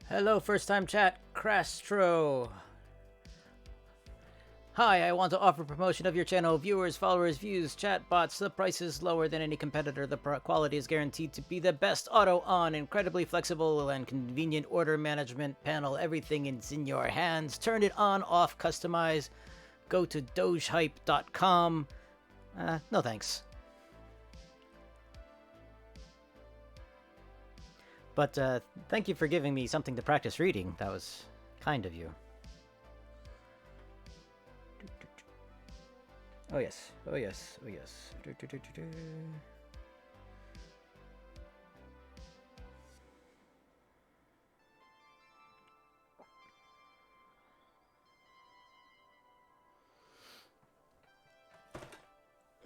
Hello, first time chat, Crastro. Hi, I want to offer promotion of your channel. Viewers, followers, views, chat bots. The price is lower than any competitor. The quality is guaranteed to be the best. Auto on, incredibly flexible and convenient order management panel. Everything is in your hands. Turn it on, off, customize. Go to dogehype.com. No thanks. But thank you for giving me something to practice reading. That was kind of you. Oh yes, oh yes, oh yes.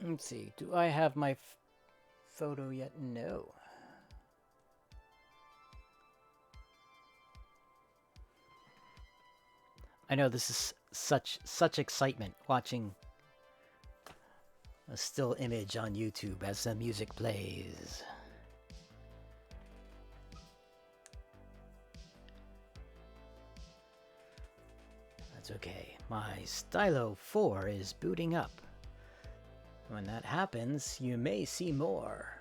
Let's see, do I have my photo yet? No. I know this is such excitement watching a still image on YouTube as the music plays. That's okay. My Stylo 4 is booting up. When that happens, you may see more.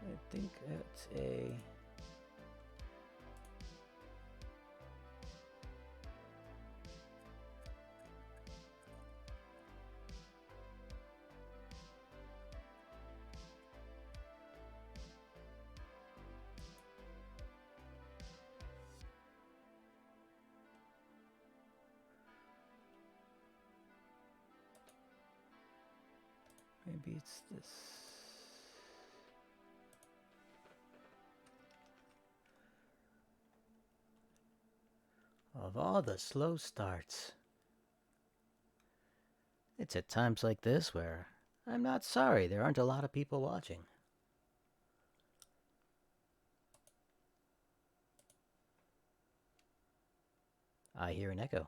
I think it's a... Maybe it's this. Of all the slow starts. It's at times like this where I'm not sorry there aren't a lot of people watching. I hear an echo.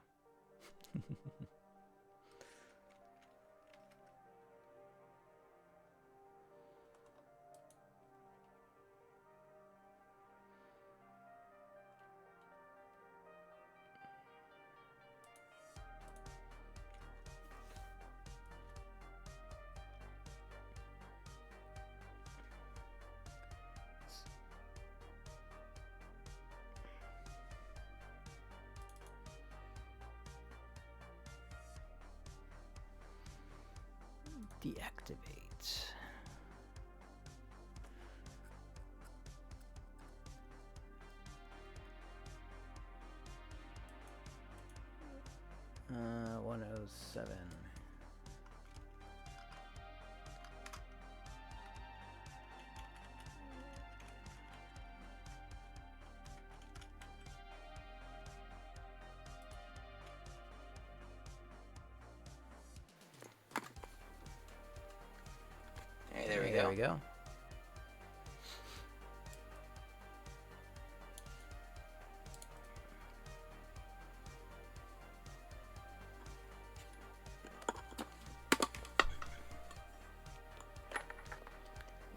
Deactivate. Uh, 107. Hey, there we There we go.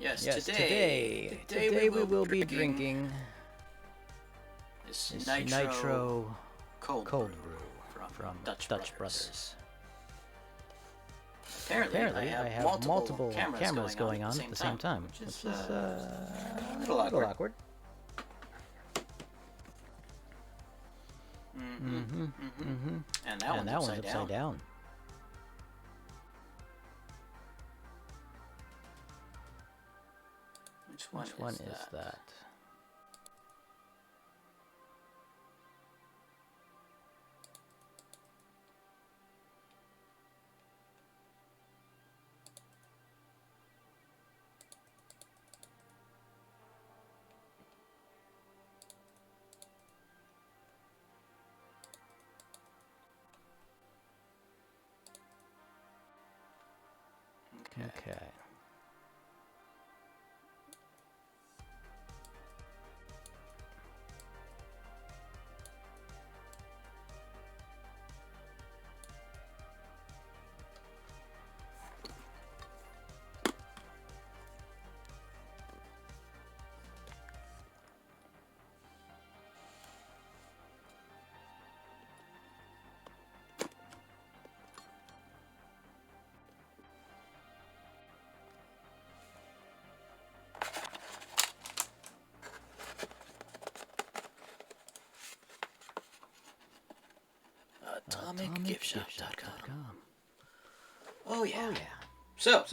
Yes, Yes, today we will be drinking this this nitro, cold brew from from Dutch Dutch Brothers. Brothers. Apparently, I have multiple cameras going on at the same time, which is a little a little awkward. awkward. And that one's upside down. Which one is that? Okay. AtomicGiftShop.com. Oh yeah. So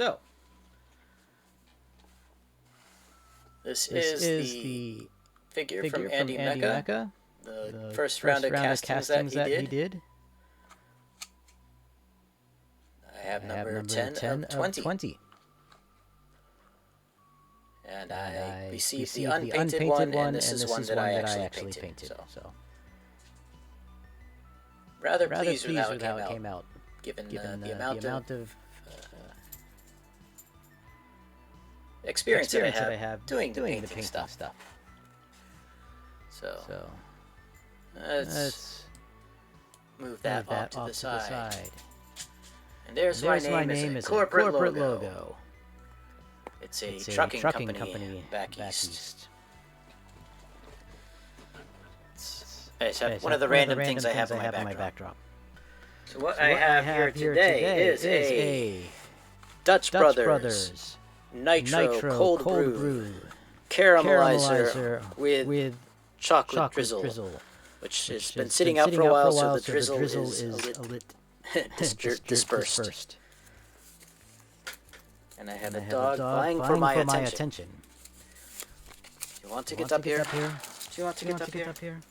this is the figure from Andy Mecca. The first round of castings that he did. I have number 10 of 20. And I received the unpainted one, and this is one that I actually painted. So. Rather pleased with how it came out, given the amount of experience that I have doing the painting stuff. So let's move that off to the side. And there's my name as a corporate logo. It's a trucking company back east. It's one of the random things I have on my backdrop. So what I have here today is a Dutch Brothers Nitro Cold Brew Caramelizer with chocolate drizzle, which has been sitting out for a while, so the drizzle is a lit dispersed. And I have a dog vying for my attention. Do you want to get up here? Do you want to get up here?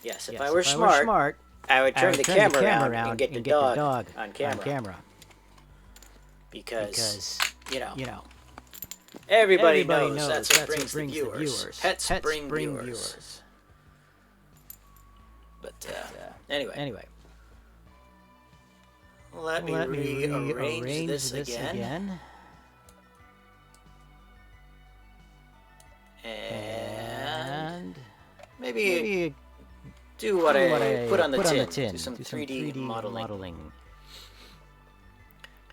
Yes, if I were smart, I would turn the camera around and get the dog on camera. Because you know, everybody knows that's what brings the viewers. Pets bring viewers. But anyway. Let me rearrange this again. And maybe do what I put on the tin. Do some 3D modeling.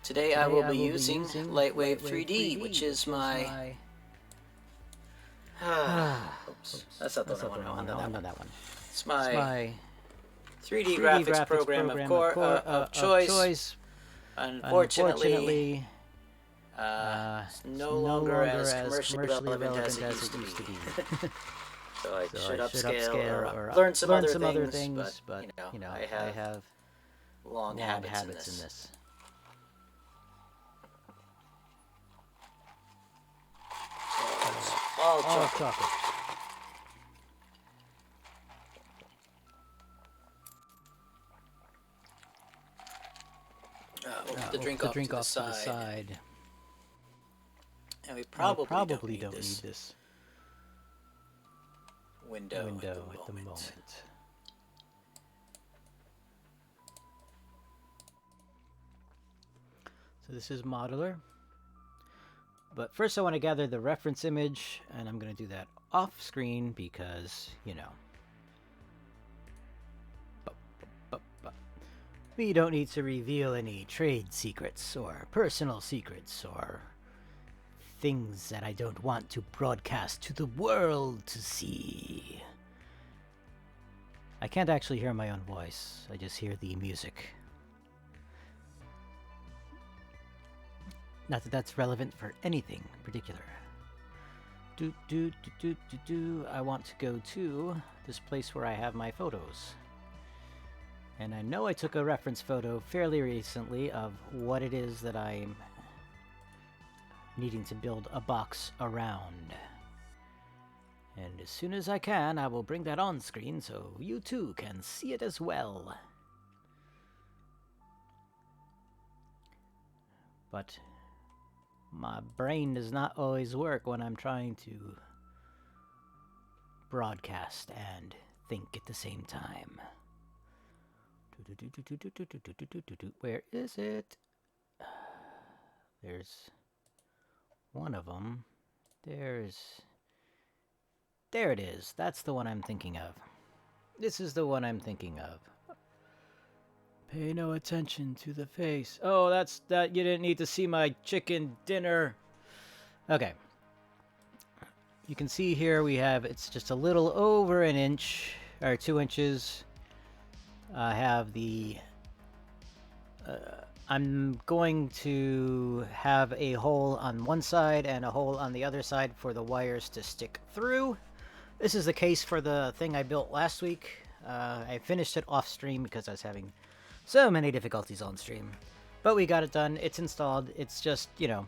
Today I will be using LightWave 3D, which is my... Oops, that's not the one I want. That one. It's my 3D graphics program of choice. Unfortunately, it's no longer as commercially relevant as it used to be. So I should upscale or learn some other things, but you know, I have long habits in this. All chocolate. We'll put the drink off to the side. And we probably don't need this window at the moment. So this is modular. But first I want to gather the reference image, and I'm going to do that off screen because, you know, we don't need to reveal any trade secrets or personal secrets or things that I don't want to broadcast to the world to see. I can't actually hear my own voice. I just hear the music. Not that that's relevant for anything in particular. I want to go to this place where I have my photos. And I know I took a reference photo fairly recently of what it is that I'm needing to build a box around. And as soon as I can, I will bring that on screen so you too can see it as well. But my brain does not always work when I'm trying to broadcast and think at the same time. Where is it? There's one of them. There it is. That's the one I'm thinking of. This is the one I'm thinking of. Pay no attention to the face. Oh, that's that. You didn't need to see my chicken dinner. Okay. You can see here we have, it's just a little over an inch, or 2 inches. I have the, I'm going to have a hole on one side and a hole on the other side for the wires to stick through. This is the case for the thing I built last week. I finished it off stream because I was having so many difficulties on stream. But we got it done. It's installed. It's just, you know,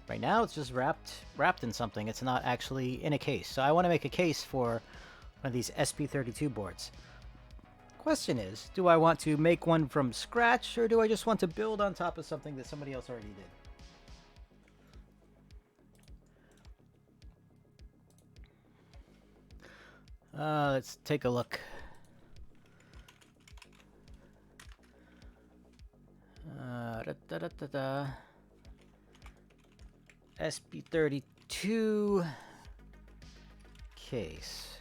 right now it's just wrapped in something. It's not actually in a case. So I want to make a case for one of these ESP32 boards. Question is, do I want to make one from scratch, or do I just want to build on top of something that somebody else already did? Let's take a look. ESP32 case.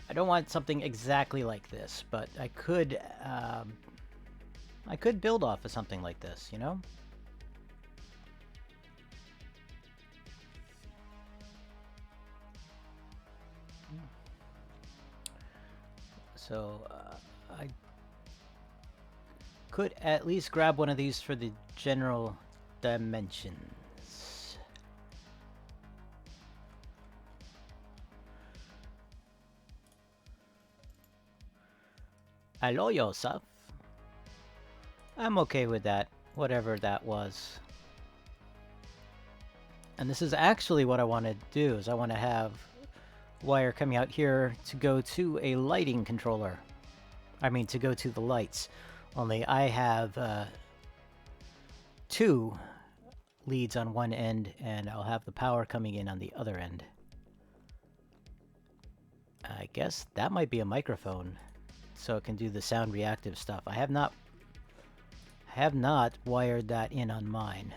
I don't want something exactly like this, but I could build off of something like this, you know? So I could at least grab one of these for the general dimensions. Hello, Yosef. I'm okay with that, whatever that was. And this is actually what I want to do, is I want to have wire coming out here to go to a lighting controller. I mean, to go to the lights. Only I have 2 leads on one end, and I'll have the power coming in on the other end. I guess that might be a microphone, so it can do the sound reactive stuff. I have not wired that in on mine.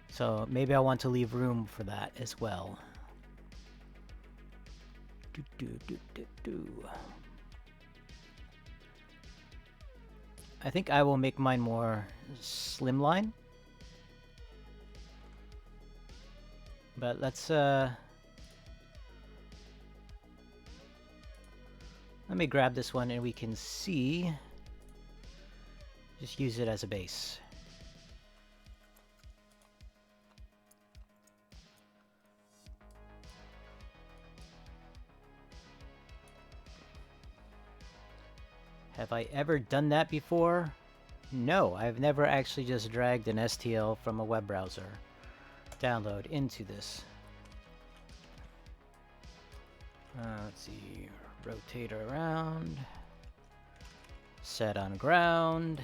So maybe I want to leave room for that as well. I think I will make mine more slimline. But let's let me grab this one and we can see. Just use it as a base. Have I ever done that before? No, I've never actually just dragged an STL from a web browser download into this. Let's see, rotate around, set on ground,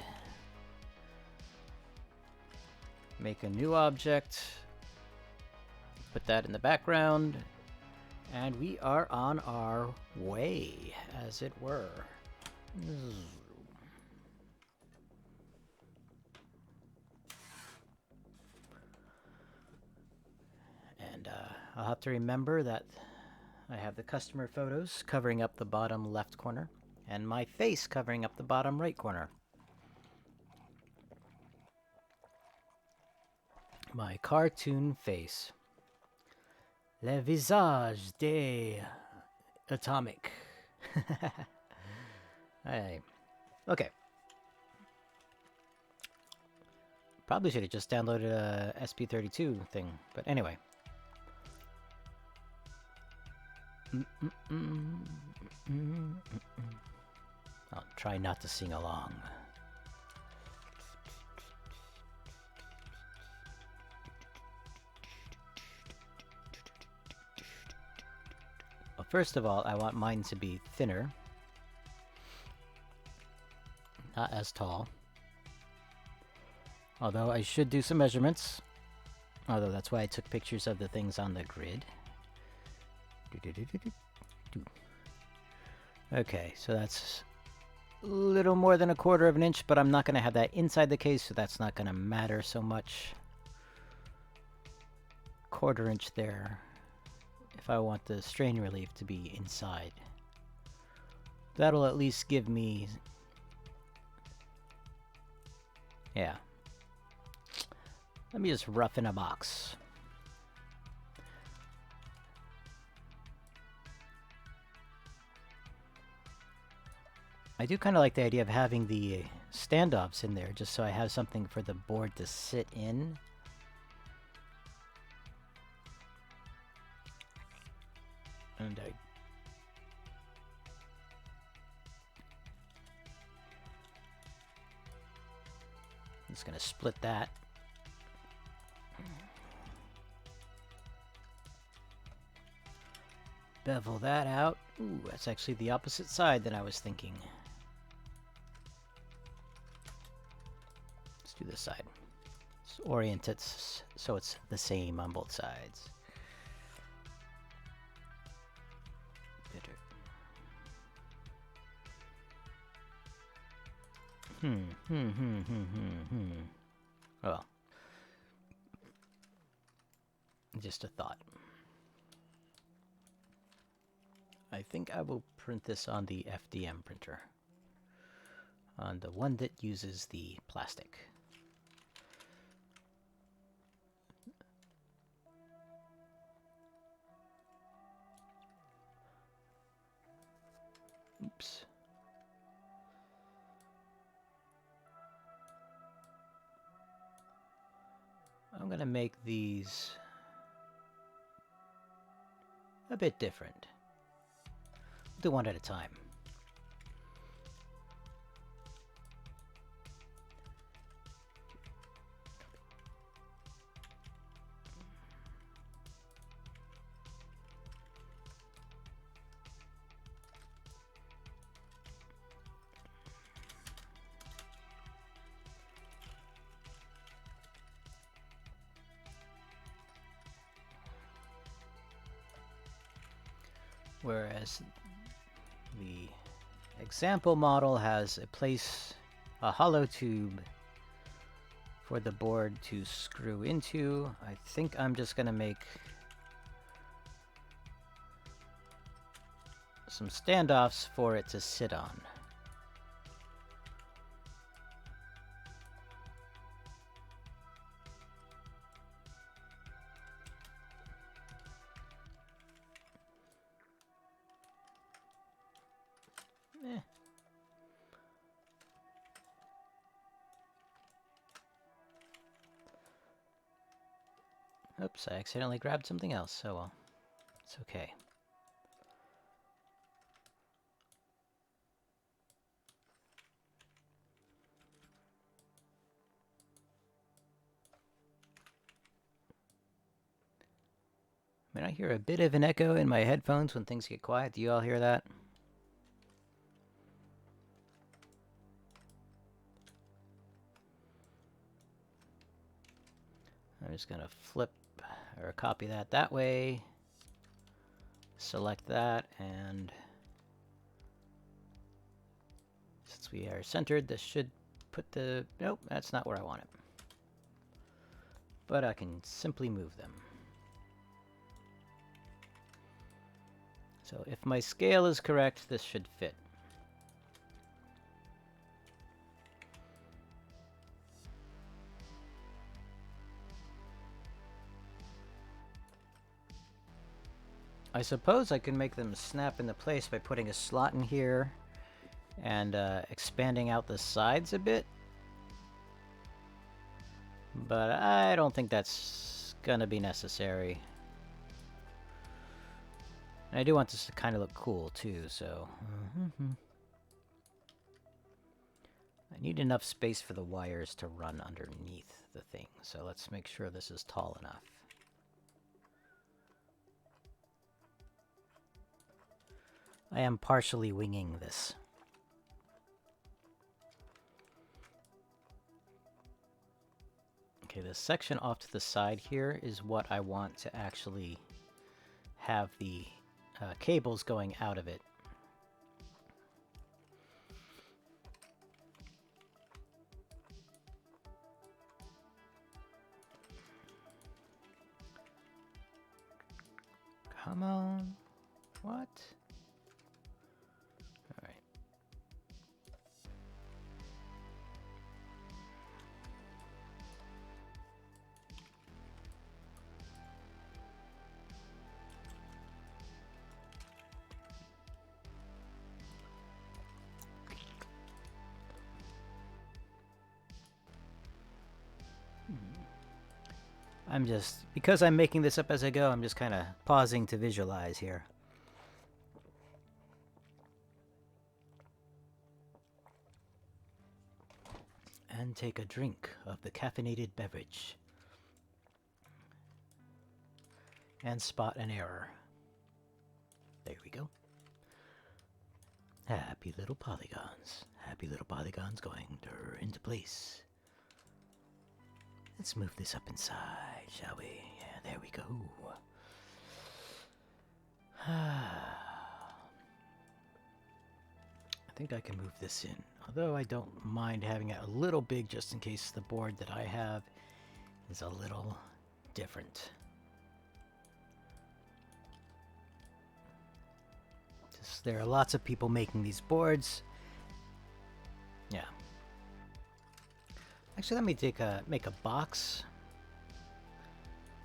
make a new object, put that in the background, and we are on our way, as it were. And I'll have to remember that I have the customer photos covering up the bottom left corner and my face covering up the bottom right corner. My cartoon face. Le visage de atomic. Hey. Okay. Probably should have just downloaded a ESP32 thing, but anyway. I'll try not to sing along. Well, first of all, I want mine to be thinner. Not as tall. Although I should do some measurements. Although that's why I took pictures of the things on the grid. Okay, so that's a little more than 1/4 of an inch, but I'm not going to have that inside the case, so that's not going to matter so much. 1/4 inch there, if I want the strain relief to be inside. That'll at least give me... Yeah. Let me just roughen a box. I do kind of like the idea of having the standoffs in there, just so I have something for the board to sit in. And I'm just gonna split that. Bevel that out. Ooh, that's actually the opposite side than I was thinking. Let's do this side. Let's orient it so it's the same on both sides. Bitter. Well, just a thought. I think I will print this on the FDM printer. On the one that uses the plastic. Oops. I'm gonna make these a bit different. We'll do one at a time. Whereas the example model has a hollow tube for the board to screw into. I think I'm just gonna make some standoffs for it to sit on. Oops, I accidentally grabbed something else, so well, it's okay. I mean, I hear a bit of an echo in my headphones when things get quiet. Do you all hear that? I'm just gonna flip or copy that way. Select that, and since we are centered, this should put the... Nope, that's not where I want it. But I can simply move them. So if my scale is correct, this should fit. I suppose I can make them snap into place by putting a slot in here and expanding out the sides a bit. But I don't think that's gonna be necessary. And I do want this to kind of look cool too, so... I need enough space for the wires to run underneath the thing, so let's make sure this is tall enough. I am partially winging this. Okay, this section off to the side here is what I want to actually have the cables going out of it. Come on. What? Alright. I'm just, because I'm making this up as I go, I'm just kind of pausing to visualize here. and take a drink of the caffeinated beverage. And spot an error. There we go. Happy little polygons. Happy little polygons going into place. Let's move this up inside, shall we? Yeah, there we go. I think I can move this in. Although I don't mind having it a little big just in case the board that I have is a little different. Just, there are lots of people making these boards. Yeah. Actually, let me make a box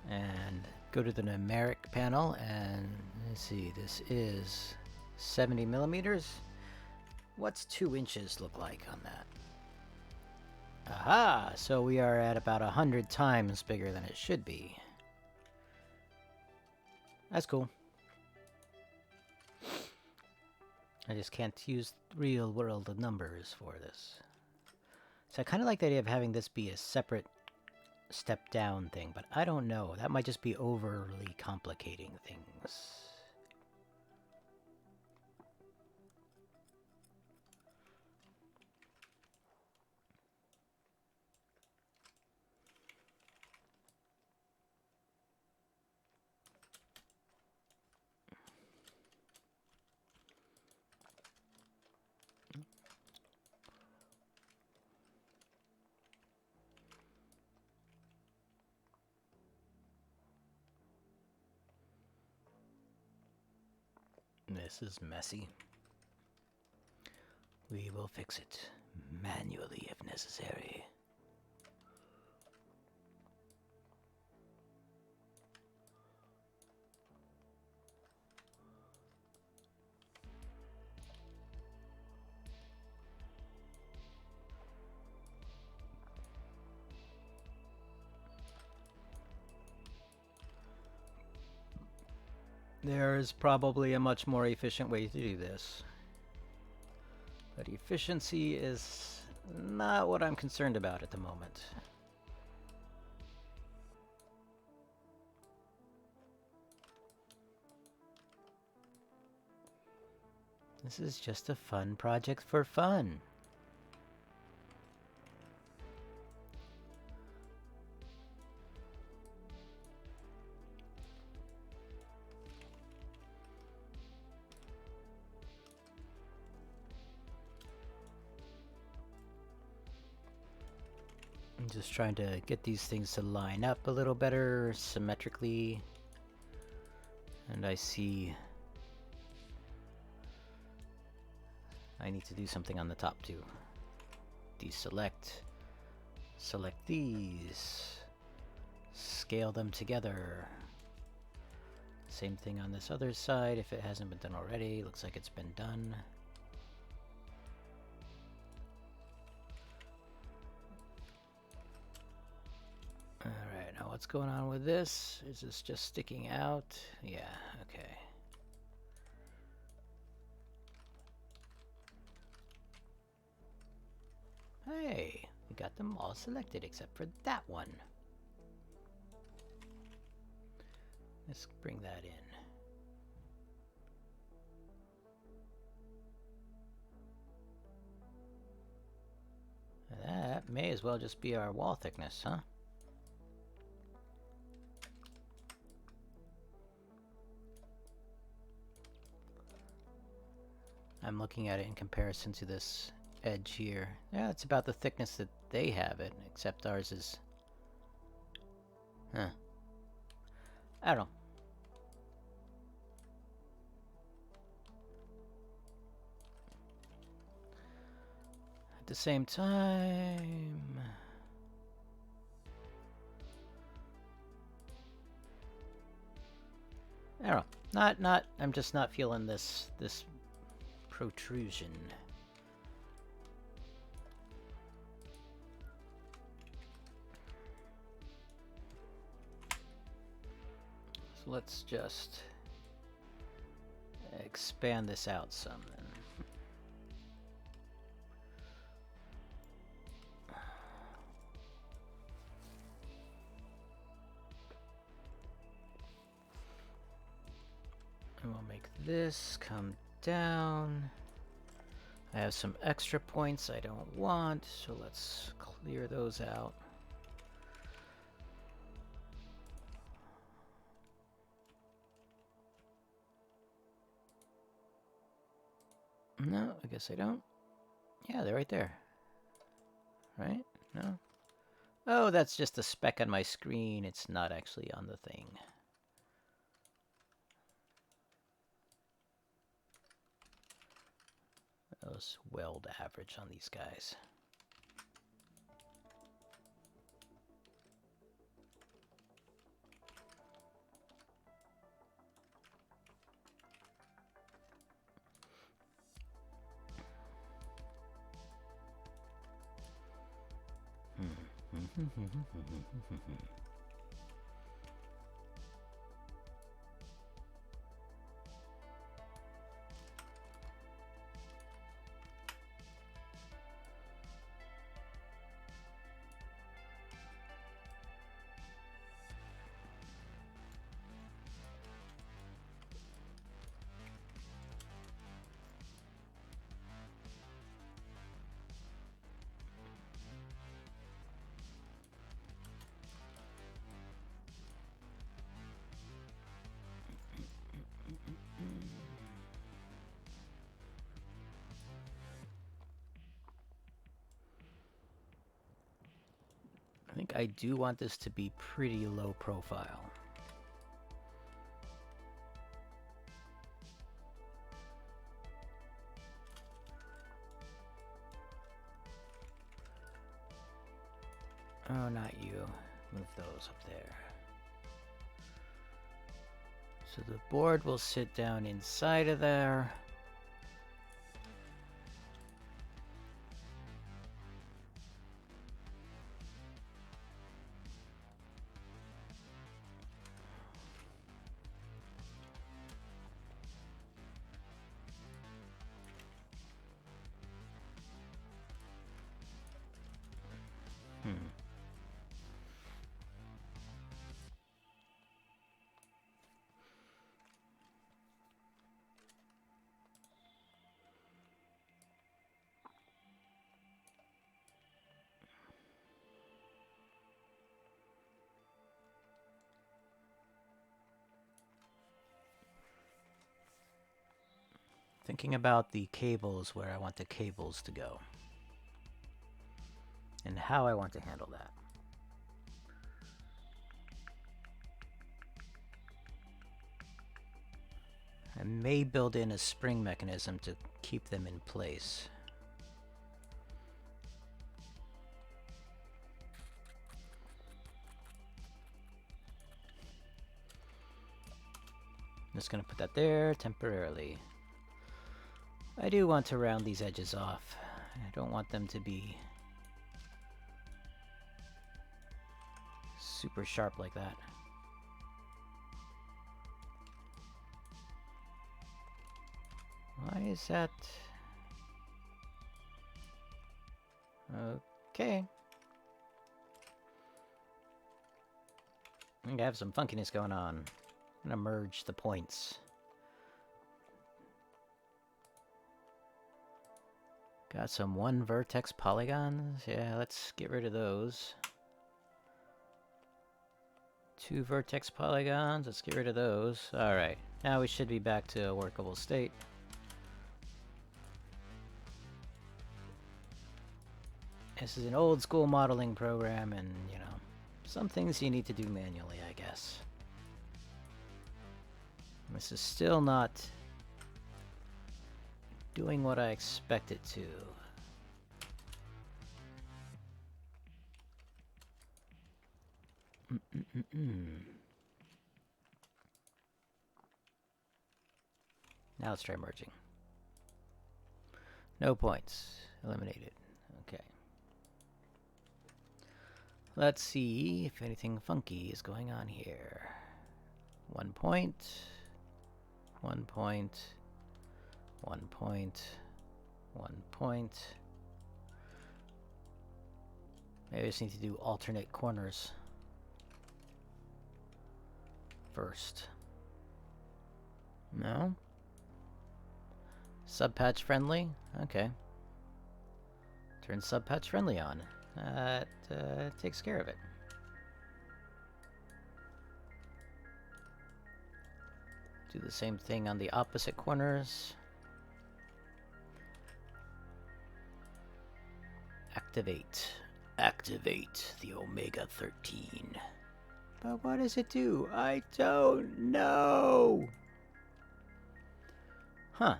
and go to the numeric panel, and let's see, this is 70 millimeters. What's 2 inches look like on that? Aha! So we are at about 100 times bigger than it should be. That's cool. I just can't use real world numbers for this. So I kind of like the idea of having this be a separate step down thing, but I don't know. That might just be overly complicating things. This is messy. We will fix it manually if necessary. There's probably a much more efficient way to do this. But efficiency is not what I'm concerned about at the moment. This is just a fun project for fun. I'm just trying to get these things to line up a little better, symmetrically. And I see I need to do something on the top too. Deselect. Select these. Scale them together. Same thing on this other side if it hasn't been done already. Looks like it's been done. Alright, now what's going on with this? Is this just sticking out? Yeah, okay. Hey, we got them all selected except for that one. Let's bring that in. That may as well just be our wall thickness, huh? I'm looking at it in comparison to this edge here. Yeah, it's about the thickness that they have it, except ours is... Huh. I don't know. At the same time... I don't know. I'm just not feeling this protrusion. So let's just expand this out some then. this, come down. I have some extra points I don't want, so let's clear those out. No, I guess I don't. Yeah, they're right there. Right? No? Oh, that's just a speck on my screen. It's not actually on the thing. Let's weld average on these guys. I think I do want this to be pretty low profile. Oh, not you. Move those up there. So the board will sit down inside of there. Thinking about the cables, where I want the cables to go. And how I want to handle that. I may build in a spring mechanism to keep them in place. I'm just gonna put that there temporarily. I do want to round these edges off. I don't want them to be super sharp like that. Why is that? Okay. I think I have some funkiness going on. I'm gonna merge the points. Got some one vertex polygons. Yeah, let's get rid of those. Two vertex polygons. Let's get rid of those. Alright, now we should be back to a workable state. This is an old school modeling program, and you know, some things you need to do manually, I guess. This is still not doing what I expect it to. Now let's try merging. No points. Eliminated. Okay. Let's see if anything funky is going on here. 1 point. 1 point. 1 point. 1 point. Maybe I just need to do alternate corners first. No? Subpatch friendly? Okay. Turn subpatch friendly on. That takes care of it. Do the same thing on the opposite corners. Activate. Activate the Omega 13. But what does it do? I don't know! Huh.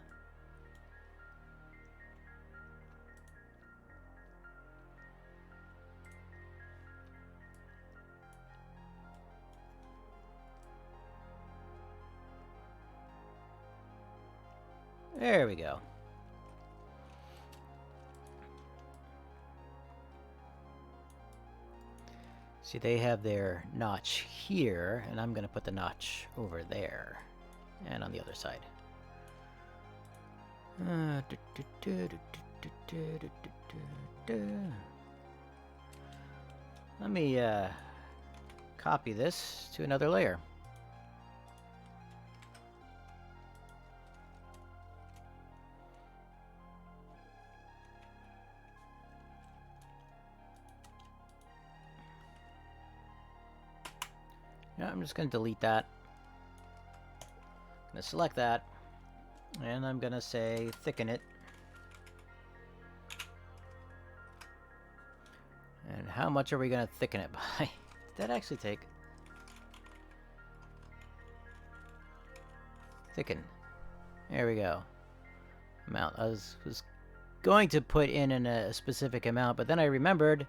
There we go. See, they have their notch here, and I'm going to put the notch over there. And on the other side. Let me copy this to another layer. Yeah, I'm just going to delete that. I'm going to select that. And I'm going to say thicken it. And how much are we going to thicken it by? Did that actually take? Thicken. There we go. Amount. I was going to put in a specific amount, but then I remembered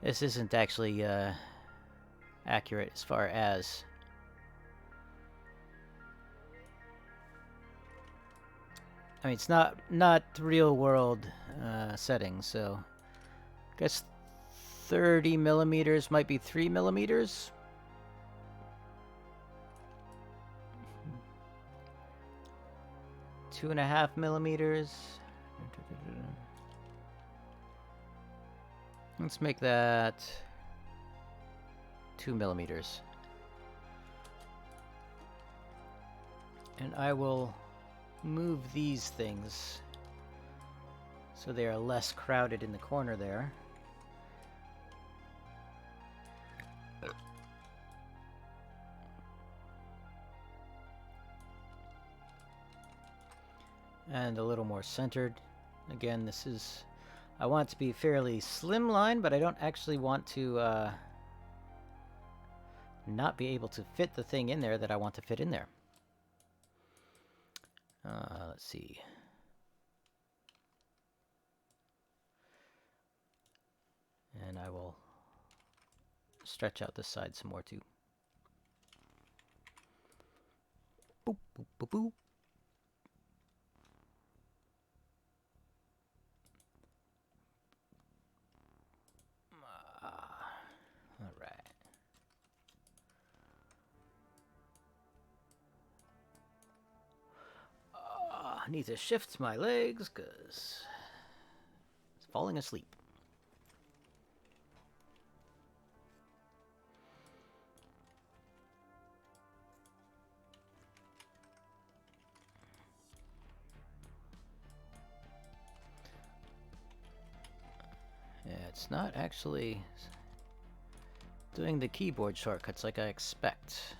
this isn't actually accurate as far as I mean, it's not real world settings, so I guess 30 millimeters might be 3 millimeters. Two and a half millimeters. Let's make that 2 millimeters. And I will move these things so they are less crowded in the corner there. And a little more centered. Again, this is... I want it to be fairly slimline, but I don't actually want to not be able to fit the thing in there that I want to fit in there. Let's see. And I will stretch out this side some more too. Boop, boop, boop, boop. All right. I need to shift my legs because it's falling asleep. Yeah, it's not actually doing the keyboard shortcuts like I expect.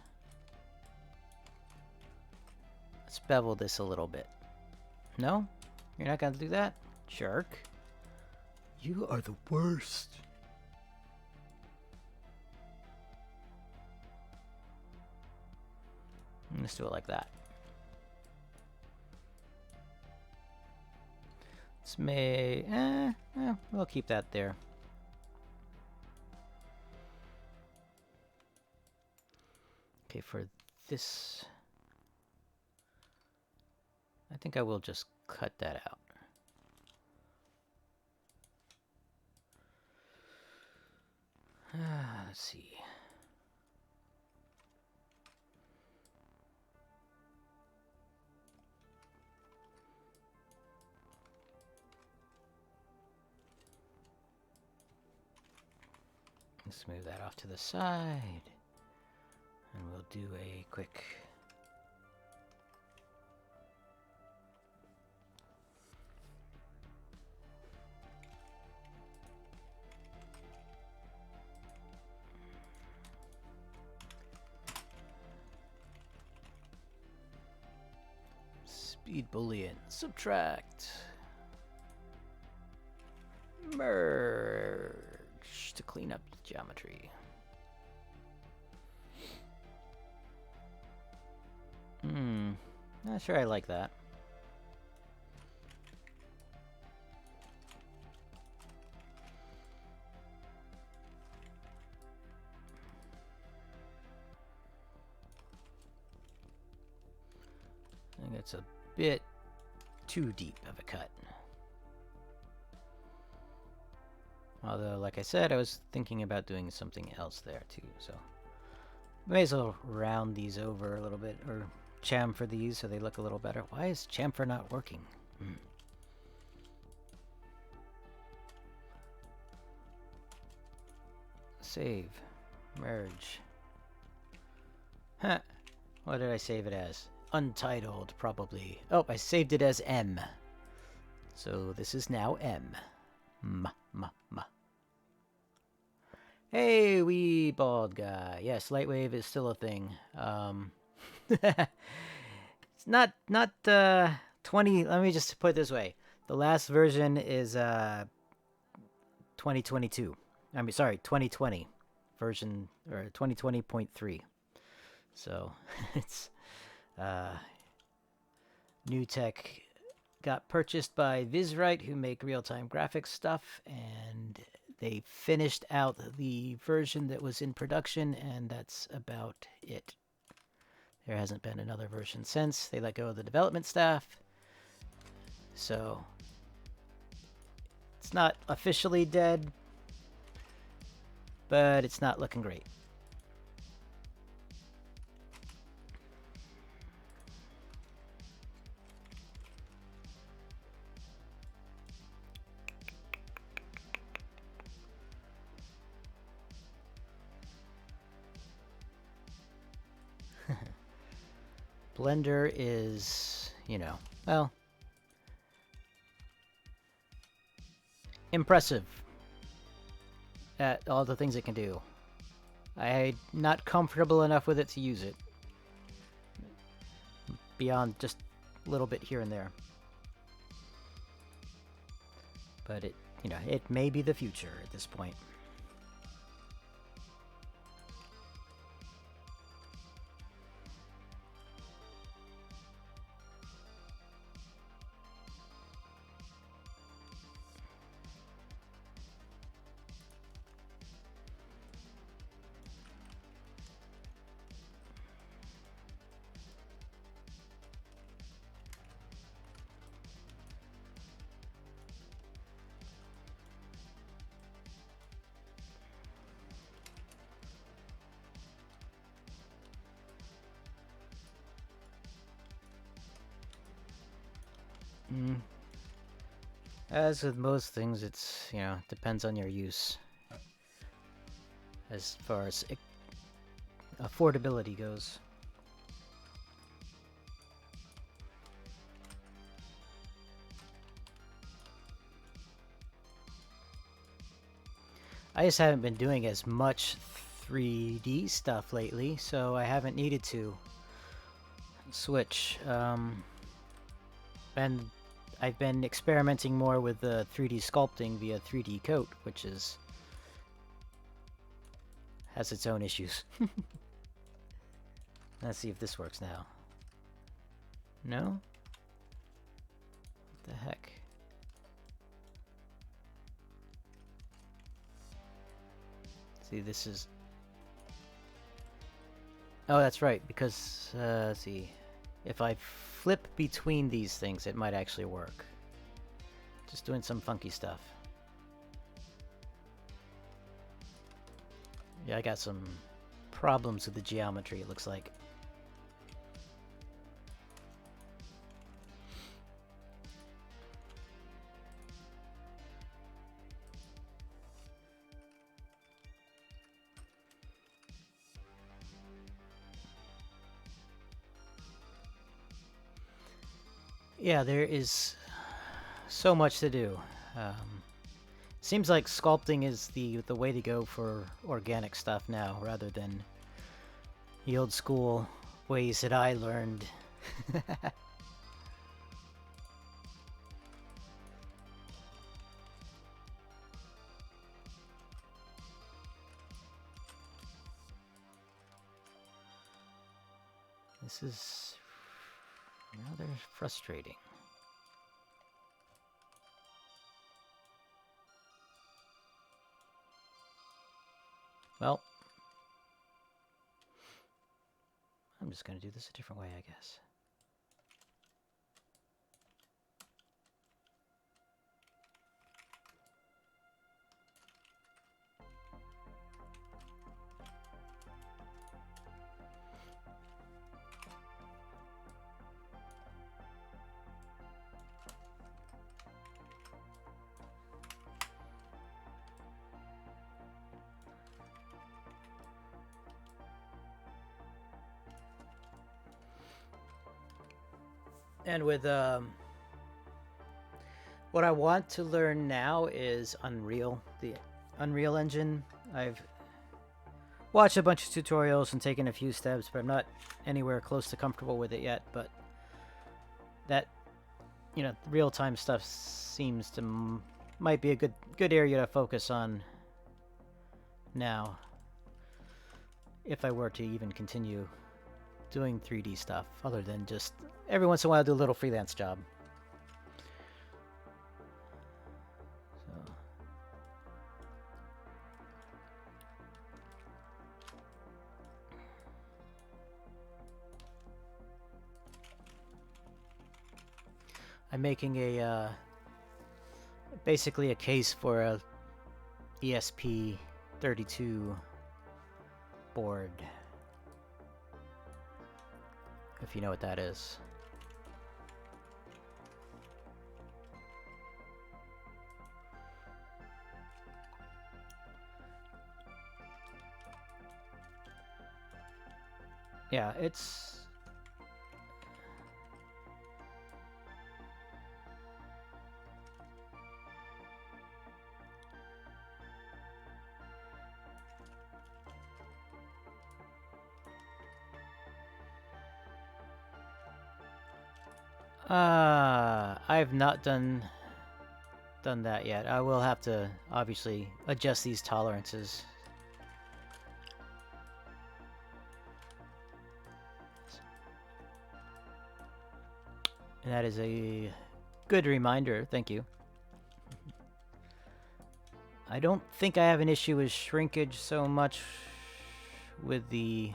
Let's bevel this a little bit. No? You're not gonna do that? Jerk. You are the worst. Let's do it like that. This may... we'll keep that there. Okay, for this... I think I will just cut that out. Let's see. Let's move that off to the side. And we'll do a quick... Speed Boolean. Subtract. Merge to clean up the geometry. Not sure I like that. I think it's a bit too deep of a cut. Although, like I said, I was thinking about doing something else there too, so may as well round these over a little bit, or chamfer these so they look a little better. Why is chamfer not working? Save. Merge. Huh. What did I save it as? Untitled, probably. Oh, I saved it as M. So this is now M. Hey, wee bald guy. Yes, LightWave is still a thing. It's not 20. Let me just put it this way: the last version is 2022. I mean, sorry, 2020 version, or 2020.3. So it's new tech. Got purchased by Visrite, who make real-time graphics stuff, and they finished out the version that was in production, and that's about it. There hasn't been another version since. They let go of the development staff. So it's not officially dead, but it's not looking great. Blender is, you know, well, impressive at all the things it can do. I'm not comfortable enough with it to use it. Beyond just a little bit here and there. But it, you know, it may be the future at this point. As with most things, it's, you know, depends on your use. As far as affordability goes. I just haven't been doing as much 3D stuff lately, so I haven't needed to switch. And I've been experimenting more with the 3D sculpting via 3D Coat, which has its own issues. Let's see if this works now. No? What the heck? See, this is... Oh, that's right, because, let's see. If I flip between these things, it might actually work. Just doing some funky stuff. Yeah, I got some problems with the geometry, it looks like. Yeah, there is so much to do. Seems like sculpting is the way to go for organic stuff now, rather than the old school ways that I learned. This is rather frustrating. Well, I'm just going to do this a different way, I guess. And with what I want to learn now is Unreal, the Unreal Engine. I've watched a bunch of tutorials and taken a few steps, but I'm not anywhere close to comfortable with it yet. But that, you know, real-time stuff seems to might be a good area to focus on now, if I were to even continue doing 3D stuff, other than just every once in a while do a little freelance job. So I'm making a basically a case for a ESP32 board, if you know what that is. Yeah, it's... I've not done that yet. I will have to obviously adjust these tolerances. And that is a good reminder. Thank you. I don't think I have an issue with shrinkage so much with the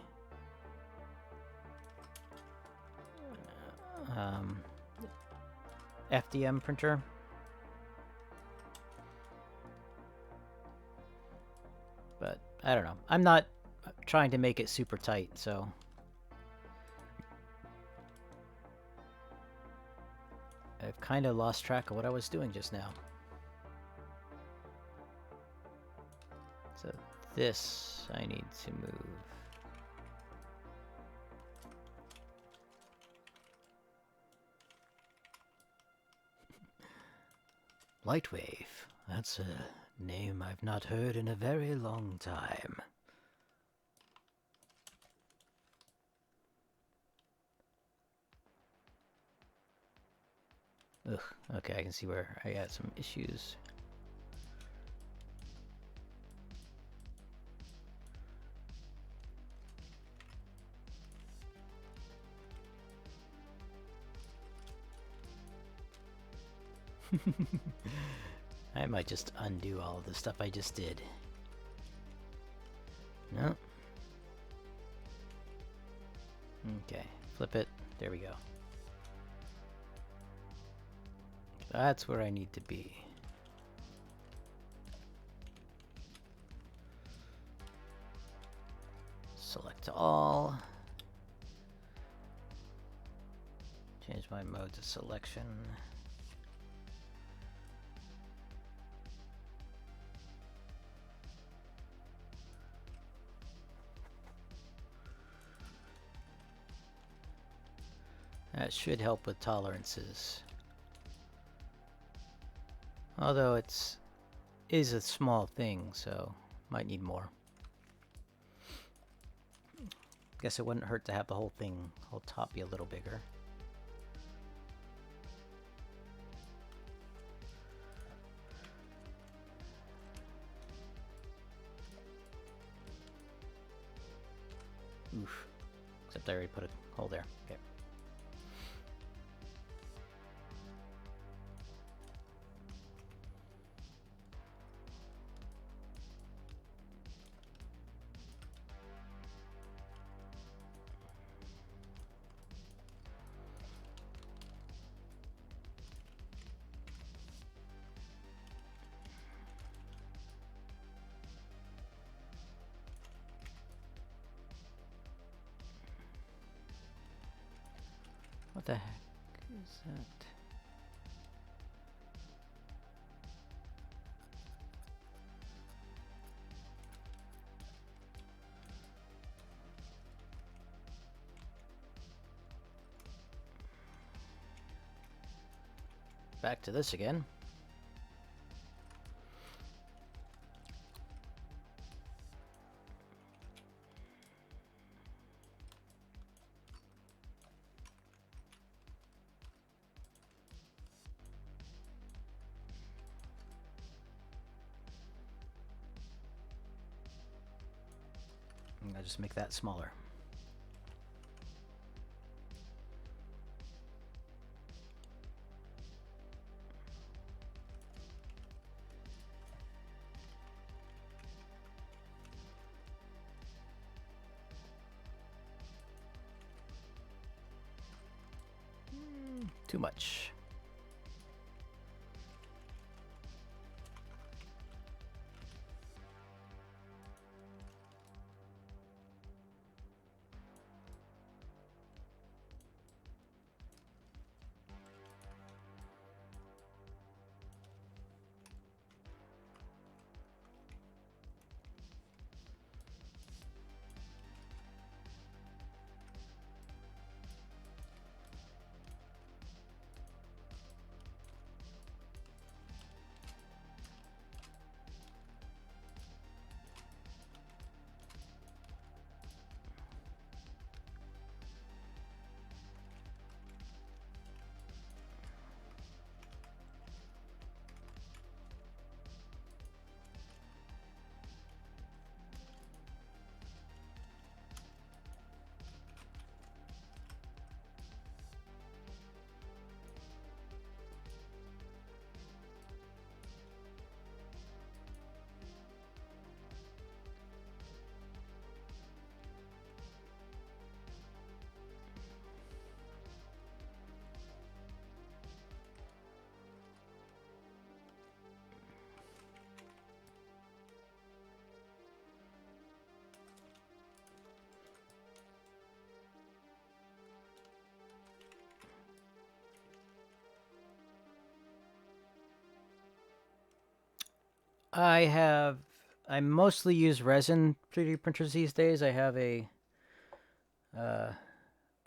FDM printer. But I don't know. I'm not trying to make it super tight, so I've kind of lost track of what I was doing just now. So this I need to move. LightWave. That's a name I've not heard in a very long time. Ugh, okay, I can see where I had some issues. I might just undo all of the stuff I just did. No. Okay, flip it. There we go. That's where I need to be. Select all. Change my mode to selection. That should help with tolerances. Although is a small thing, so might need more. Guess it wouldn't hurt to have the whole top be a little bigger. Oof. Except I already put a hole there. Okay. What the heck is that? Back to this again. I'll just make that smaller. Too much. I mostly use resin 3D printers these days. I have a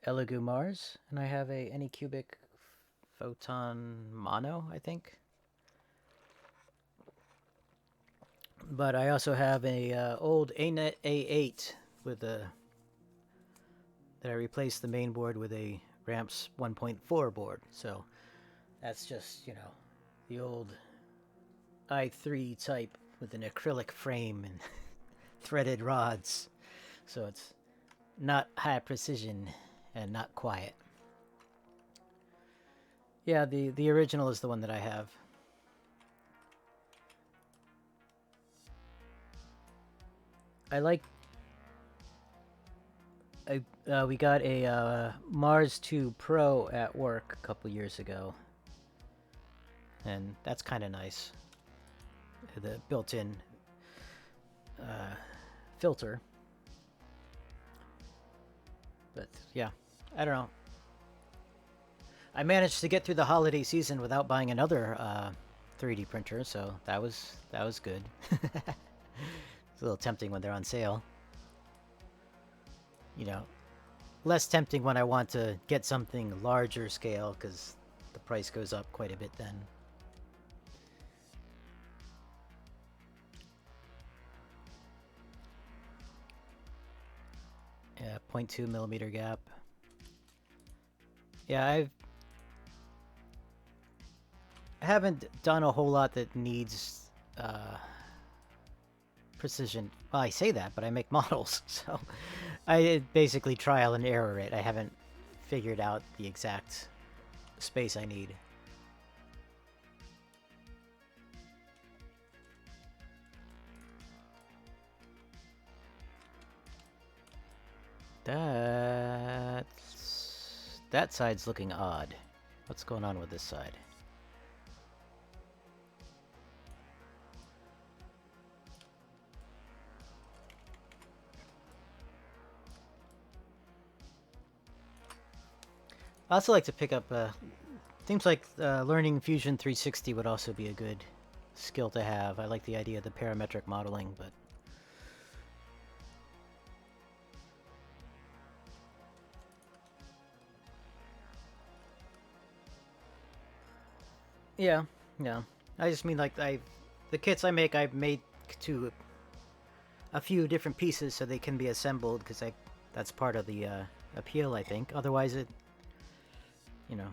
Elegoo Mars, and I have a Anycubic Photon Mono, I think. But I also have a old ANET A8 with a that I replaced the main board with a Ramps 1.4 board. So that's just, you know, the old i3 type with an acrylic frame and threaded rods. So it's not high precision and not quiet. Yeah, the original is the one that I have. We got a Mars 2 Pro at work a couple years ago, and that's kind of nice. The built-in filter. But yeah, I don't know. I managed to get through the holiday season without buying another 3D printer, so that was good. It's a little tempting when they're on sale. You know, less tempting when I want to get something larger scale, because the price goes up quite a bit then. Yeah, 0.2 millimeter gap. Yeah, I haven't done a whole lot that needs precision. Well, I say that, but I make models, so I basically trial and error it. I haven't figured out the exact space I need. That side's looking odd. What's going on with this side? I also like to pick up, seems like learning Fusion 360 would also be a good skill to have. I like the idea of the parametric modeling, but... Yeah, yeah. I just mean like the kits I make, I've made to a few different pieces so they can be assembled, because that's part of the appeal, I think. Otherwise it, you know.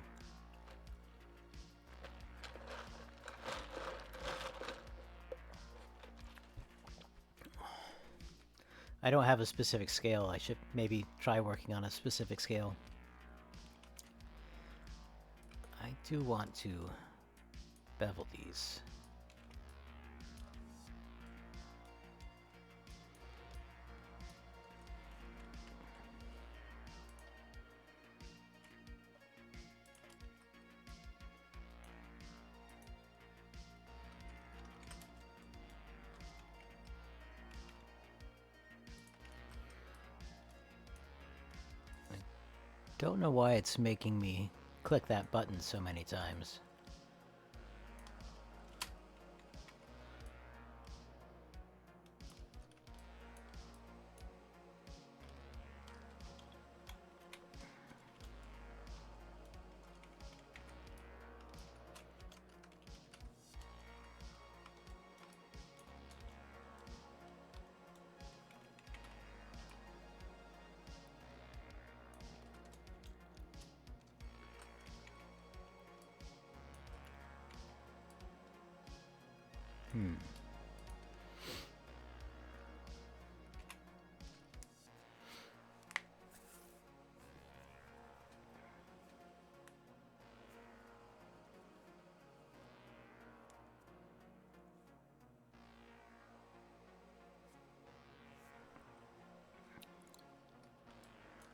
I don't have a specific scale. I should maybe try working on a specific scale. I do want to bevel these. Don't know why it's making me click that button so many times.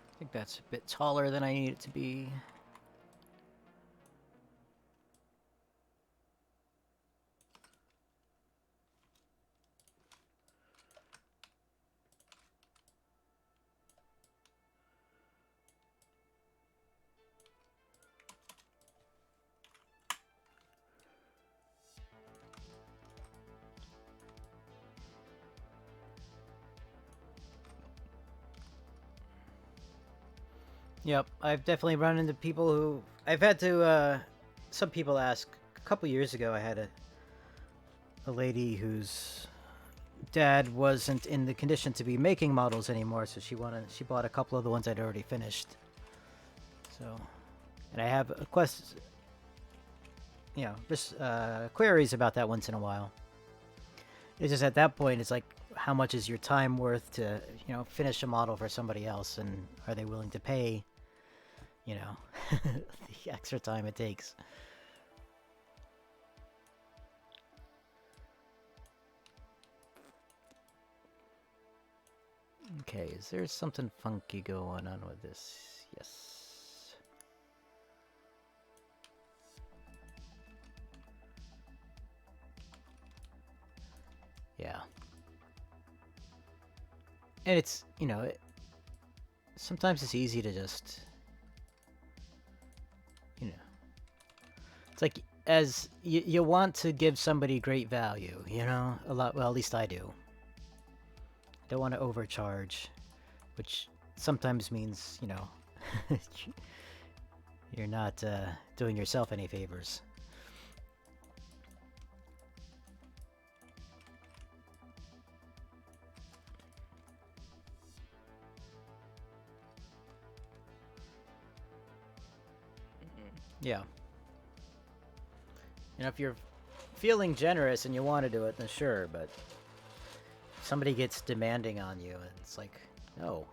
I think that's a bit taller than I need it to be. Yep, I've definitely run into people who... I've had to, some people ask... A couple years ago, I had a lady whose dad wasn't in the condition to be making models anymore, so she bought a couple of the ones I'd already finished. So... And I have a just queries about that once in a while. It's just at that point, it's like, how much is your time worth to, finish a model for somebody else, and are they willing to pay, the extra time it takes? Okay, is there something funky going on with this? Yes. Yeah. And it's, sometimes it's easy to just, it's like, as you want to give somebody great value, a lot, well, at least I do. Don't want to overcharge, which sometimes means, you're not doing yourself any favors. Yeah. If you're feeling generous and you want to do it, then sure, but if somebody gets demanding on you, it's like, No.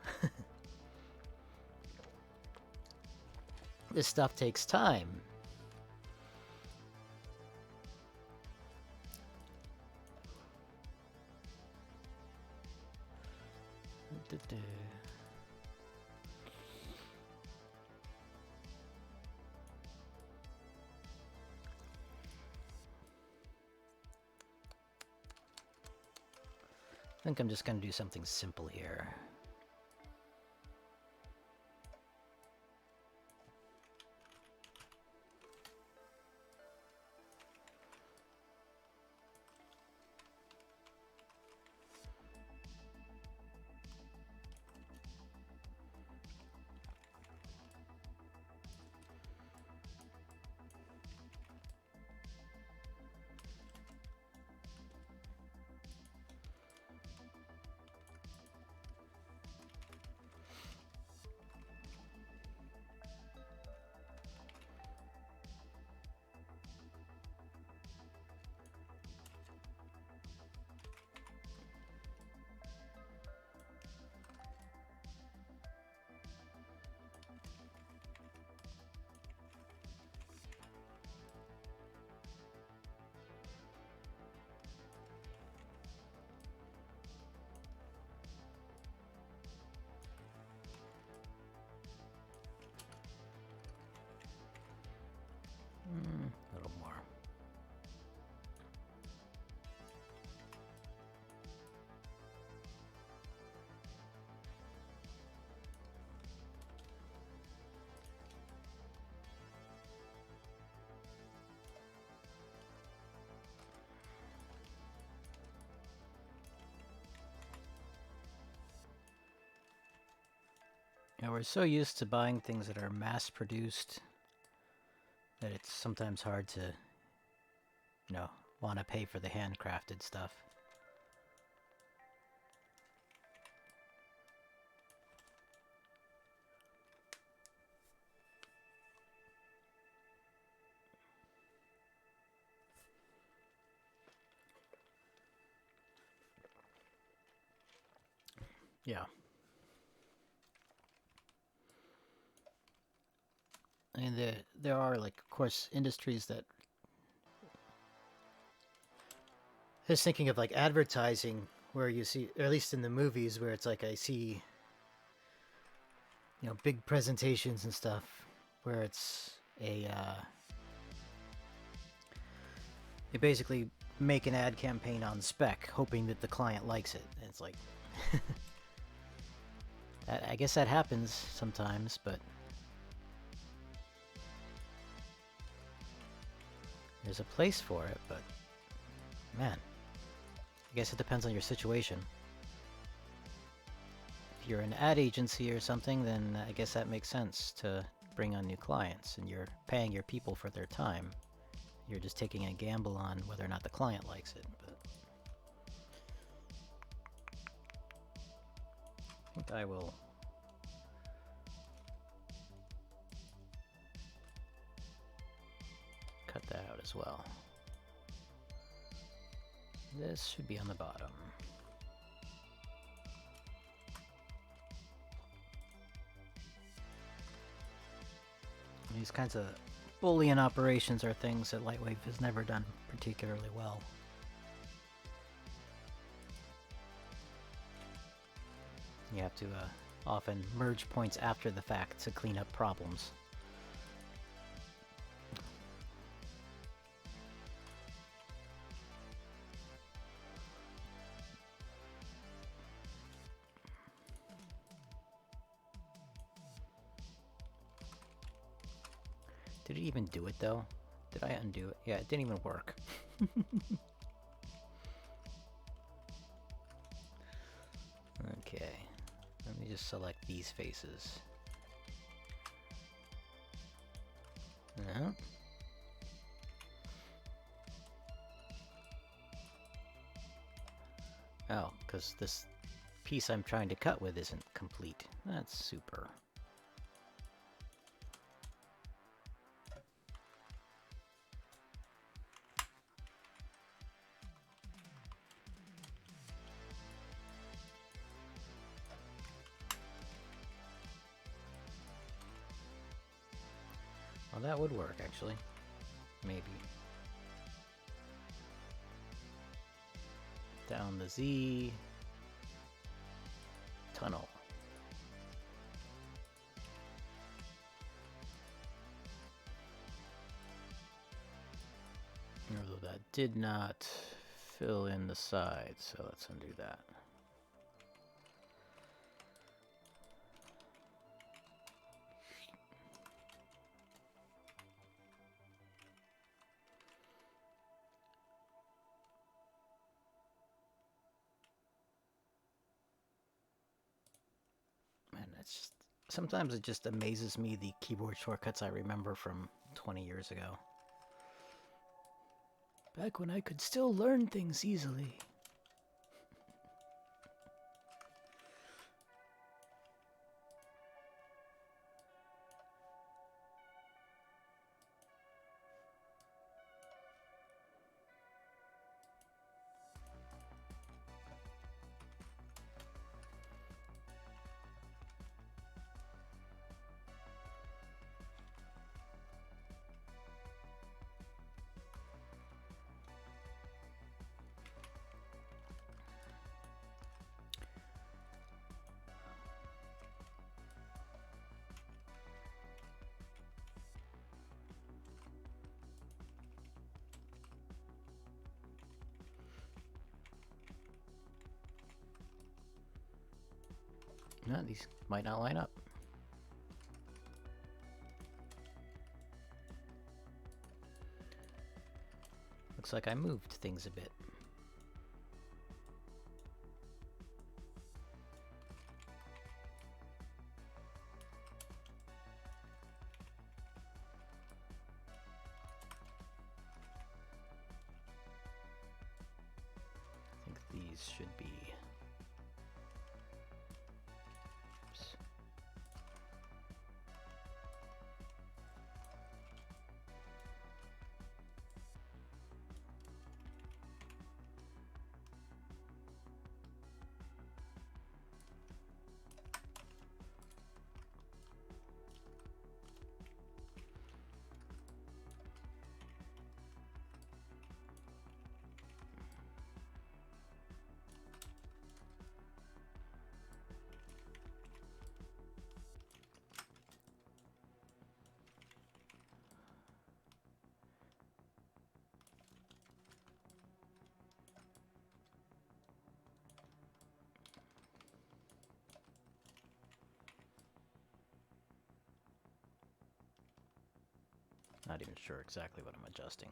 This stuff takes time. I think I'm just going to do something simple here. A little more. Yeah, we're so used to buying things that are mass-produced that it's sometimes hard to, want to pay for the handcrafted stuff. Yeah. And there are, like, of course, industries that... I was thinking of, like, advertising, where you see, or at least in the movies, where it's like I see, big presentations and stuff, where it's you basically make an ad campaign on spec, hoping that the client likes it. And it's like... I guess that happens sometimes, but... There's a place for it, but... Man. I guess it depends on your situation. If you're an ad agency or something, then I guess that makes sense to bring on new clients, and you're paying your people for their time. You're just taking a gamble on whether or not the client likes it, but... I think I will... cut that out as well. This should be on the bottom. These kinds of Boolean operations are things that LightWave has never done particularly well. You have to often merge points after the fact to clean up problems. Did it even do it, though? Did I undo it? Yeah, it didn't even work. Okay. Let me just select these faces. No. Oh, because this piece I'm trying to cut with isn't complete. That's super. Well, that would work, actually. Maybe. Down the Z. Tunnel. Although that did not fill in the sides, so let's undo that. Man, it's just, sometimes it just amazes me the keyboard shortcuts I remember from 20 years ago. Back when I could still learn things easily. No, these might not line up. Looks like I moved things a bit. I think these should be... Oops. Not even sure exactly what I'm adjusting.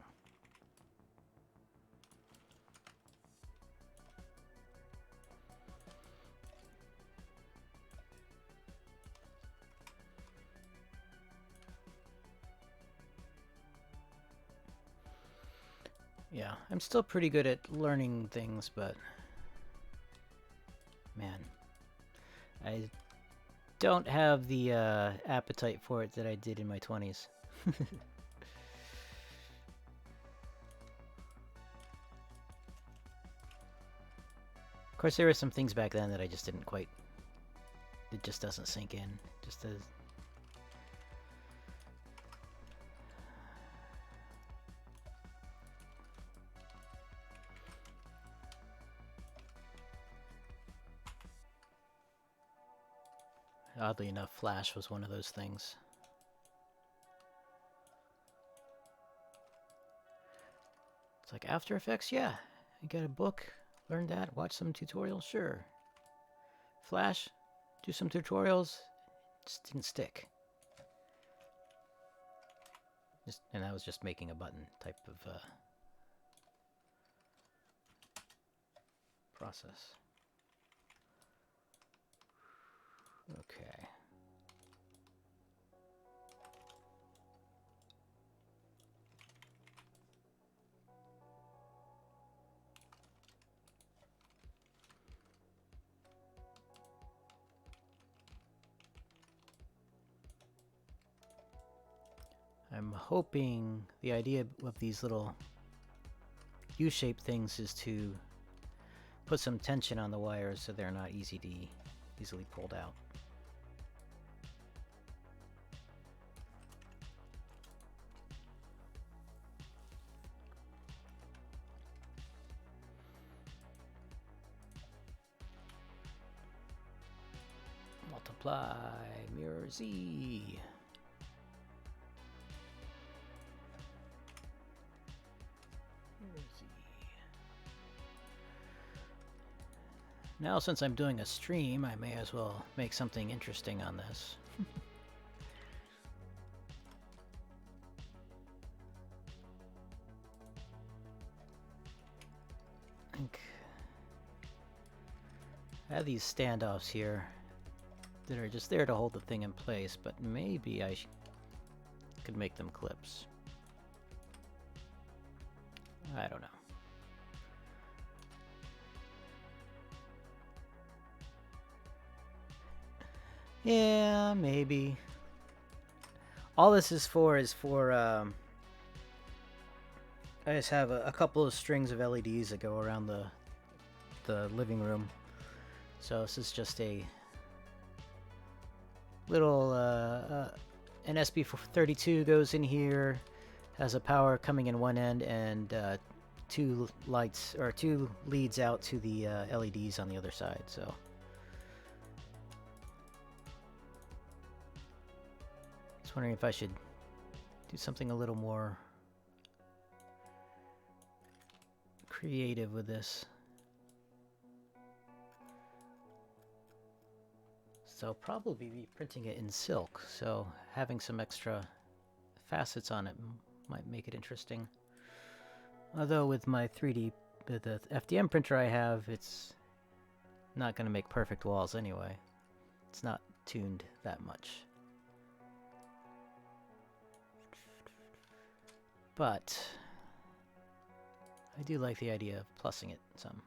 Yeah, I'm still pretty good at learning things, but man, I don't have the appetite for it that I did in my 20s. Of course, there were some things back then that I just didn't quite... It just doesn't sink in. Just as... Oddly enough, Flash was one of those things. It's like After Effects, yeah. You got a book, learn that, watch some tutorials, sure. Flash, do some tutorials, just didn't stick. And that was just making a button type of process. Okay. I'm hoping the idea of these little U-shaped things is to put some tension on the wires so they're not easily pulled out. apply, mirror Z. Mirror Z. Now, since I'm doing a stream, I may as well make something interesting on this. I have these standoffs here that are just there to hold the thing in place, but maybe I could make them clips. I don't know. Yeah, maybe. All this is for I just have a couple of strings of LEDs that go around the living room. So this is just a little an ESP32 goes in here, has a power coming in one end, and two lights or two leads out to the LEDs on the other side. So just wondering if I should do something a little more creative with this. So I'll probably be printing it in silk, so having some extra facets on it might make it interesting. Although with my 3D, the FDM printer I have, it's not going to make perfect walls anyway. It's not tuned that much. But I do like the idea of plussing it some.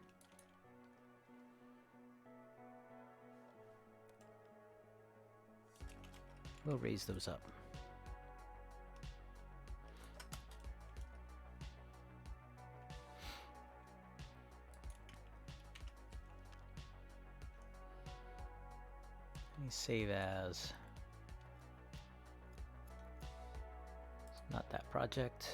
We'll raise those up. Let me save as. It's not that project.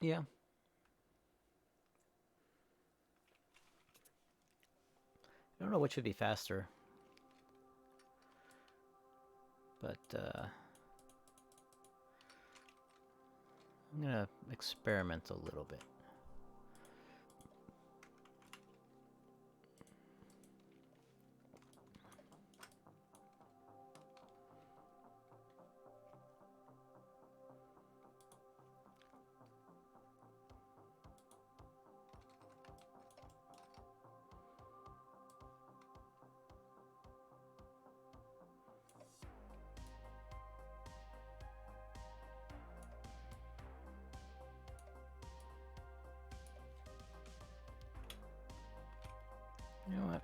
Yeah. I don't know which would be faster, but I'm gonna experiment a little bit. You know what?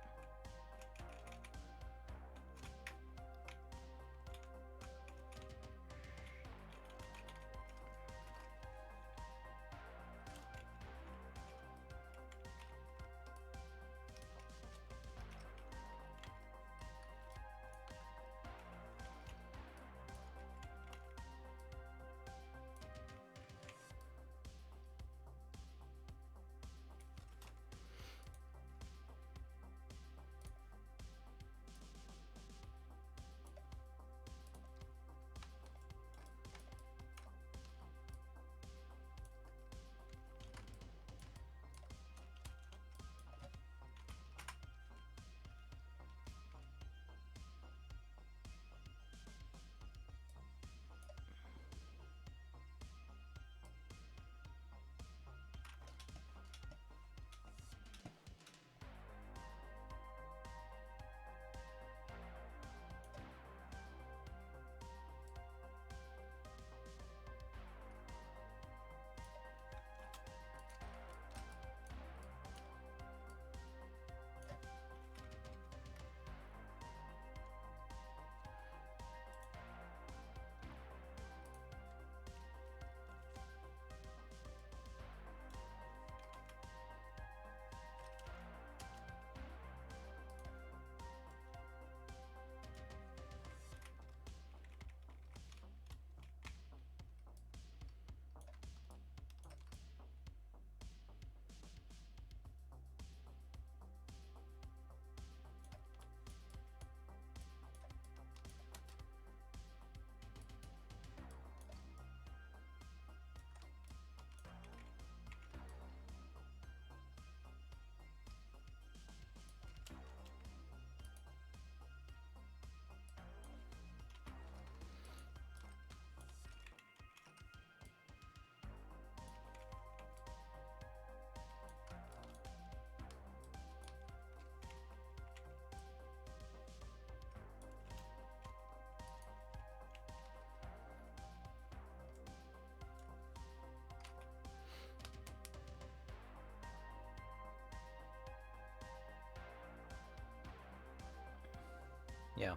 Yeah.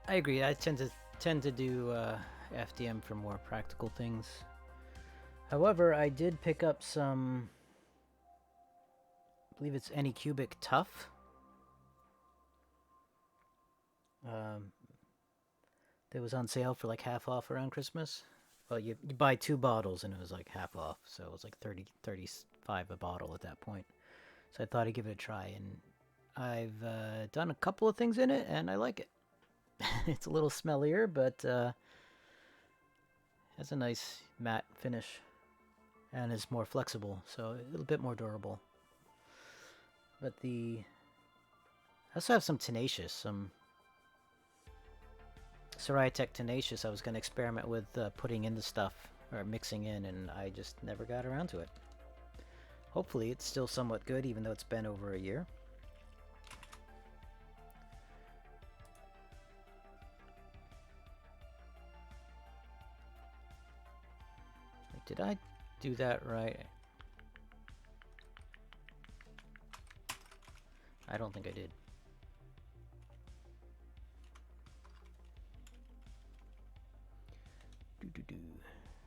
I agree. I tend to do FDM for more practical things. However, I did pick up some, I believe it's Anycubic Tough. That was on sale for like half off around Christmas. Well, you buy 2 bottles and it was like half off, so it was like 35 a bottle at that point. So I thought I'd give it a try, and I've done a couple of things in it, and I like it. It's a little smellier, but has a nice matte finish, and is more flexible, so a little bit more durable. But I also have some Tenacious, some Soraytech Tenacious I was going to experiment with putting in the stuff, or mixing in, and I just never got around to it. Hopefully it's still somewhat good, even though it's been over a year. Did I do that right? I don't think I did.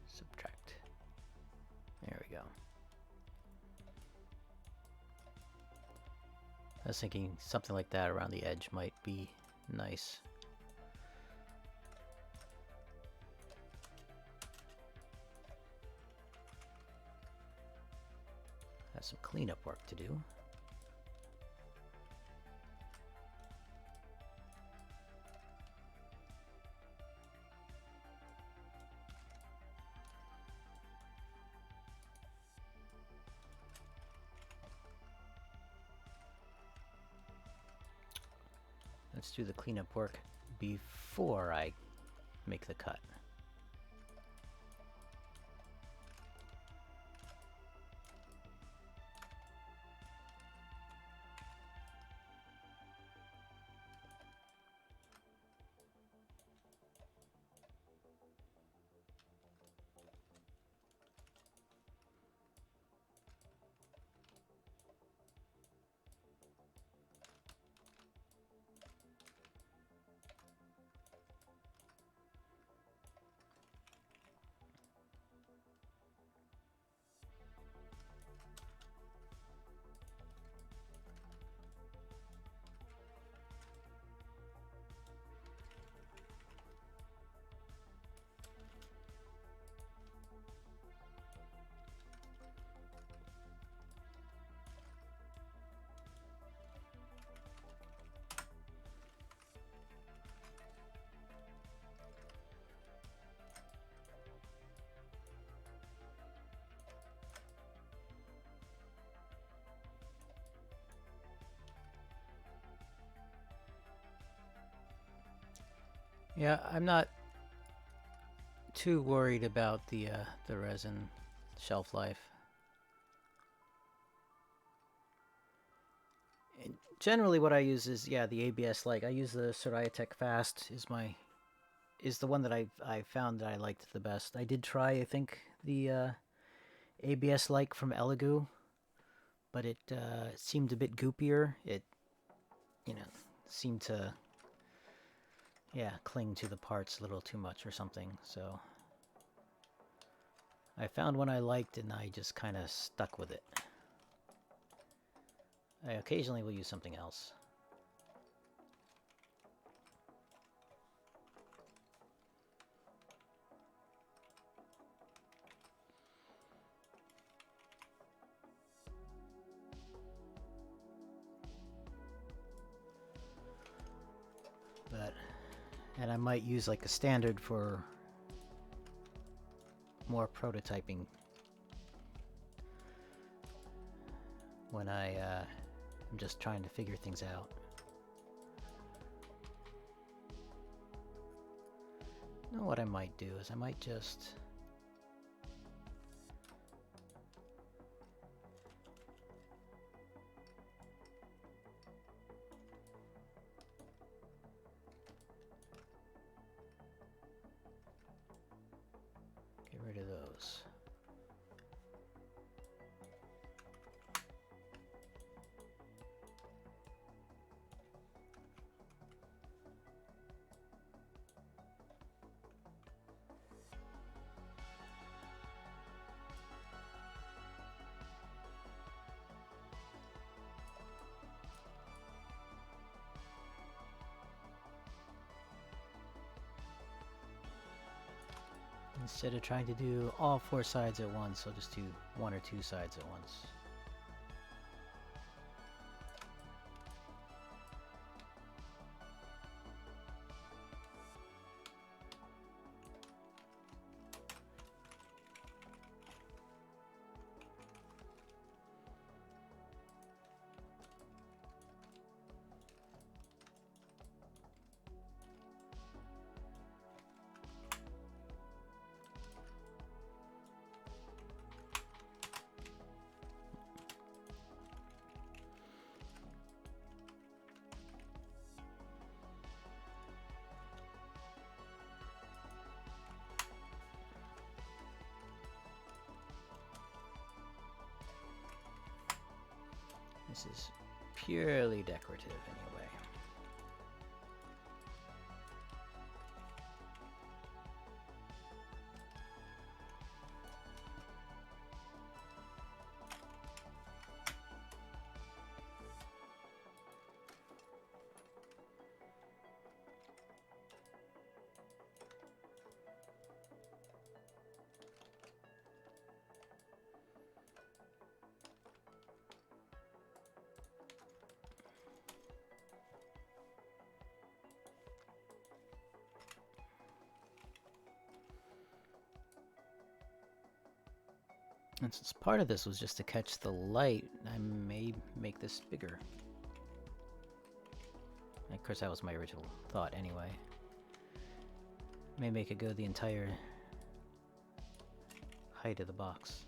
Subtract. There we go. I was thinking something like that around the edge might be nice. Have some cleanup work to do. Let's do the cleanup work before I make the cut. Yeah, I'm not too worried about the resin shelf life. And generally, what I use is the ABS. Like I use the Soraytech Fast is the one that I found that I liked the best. I did try, I think, the ABS like from Elegoo, but it seemed a bit goopier. It seemed to cling to the parts a little too much or something. So I found one I liked and I just kind of stuck with it. I occasionally will use something else. And I might use like a standard for more prototyping when I'm just trying to figure things out. You know what I might do is I might just get rid of those. Instead of trying to do all 4 sides at once, I'll just do 1 or 2 sides at once. This is purely decorative anyway. And since part of this was just to catch the light, I may make this bigger. Of course, that was my original thought anyway. May make it go the entire height of the box.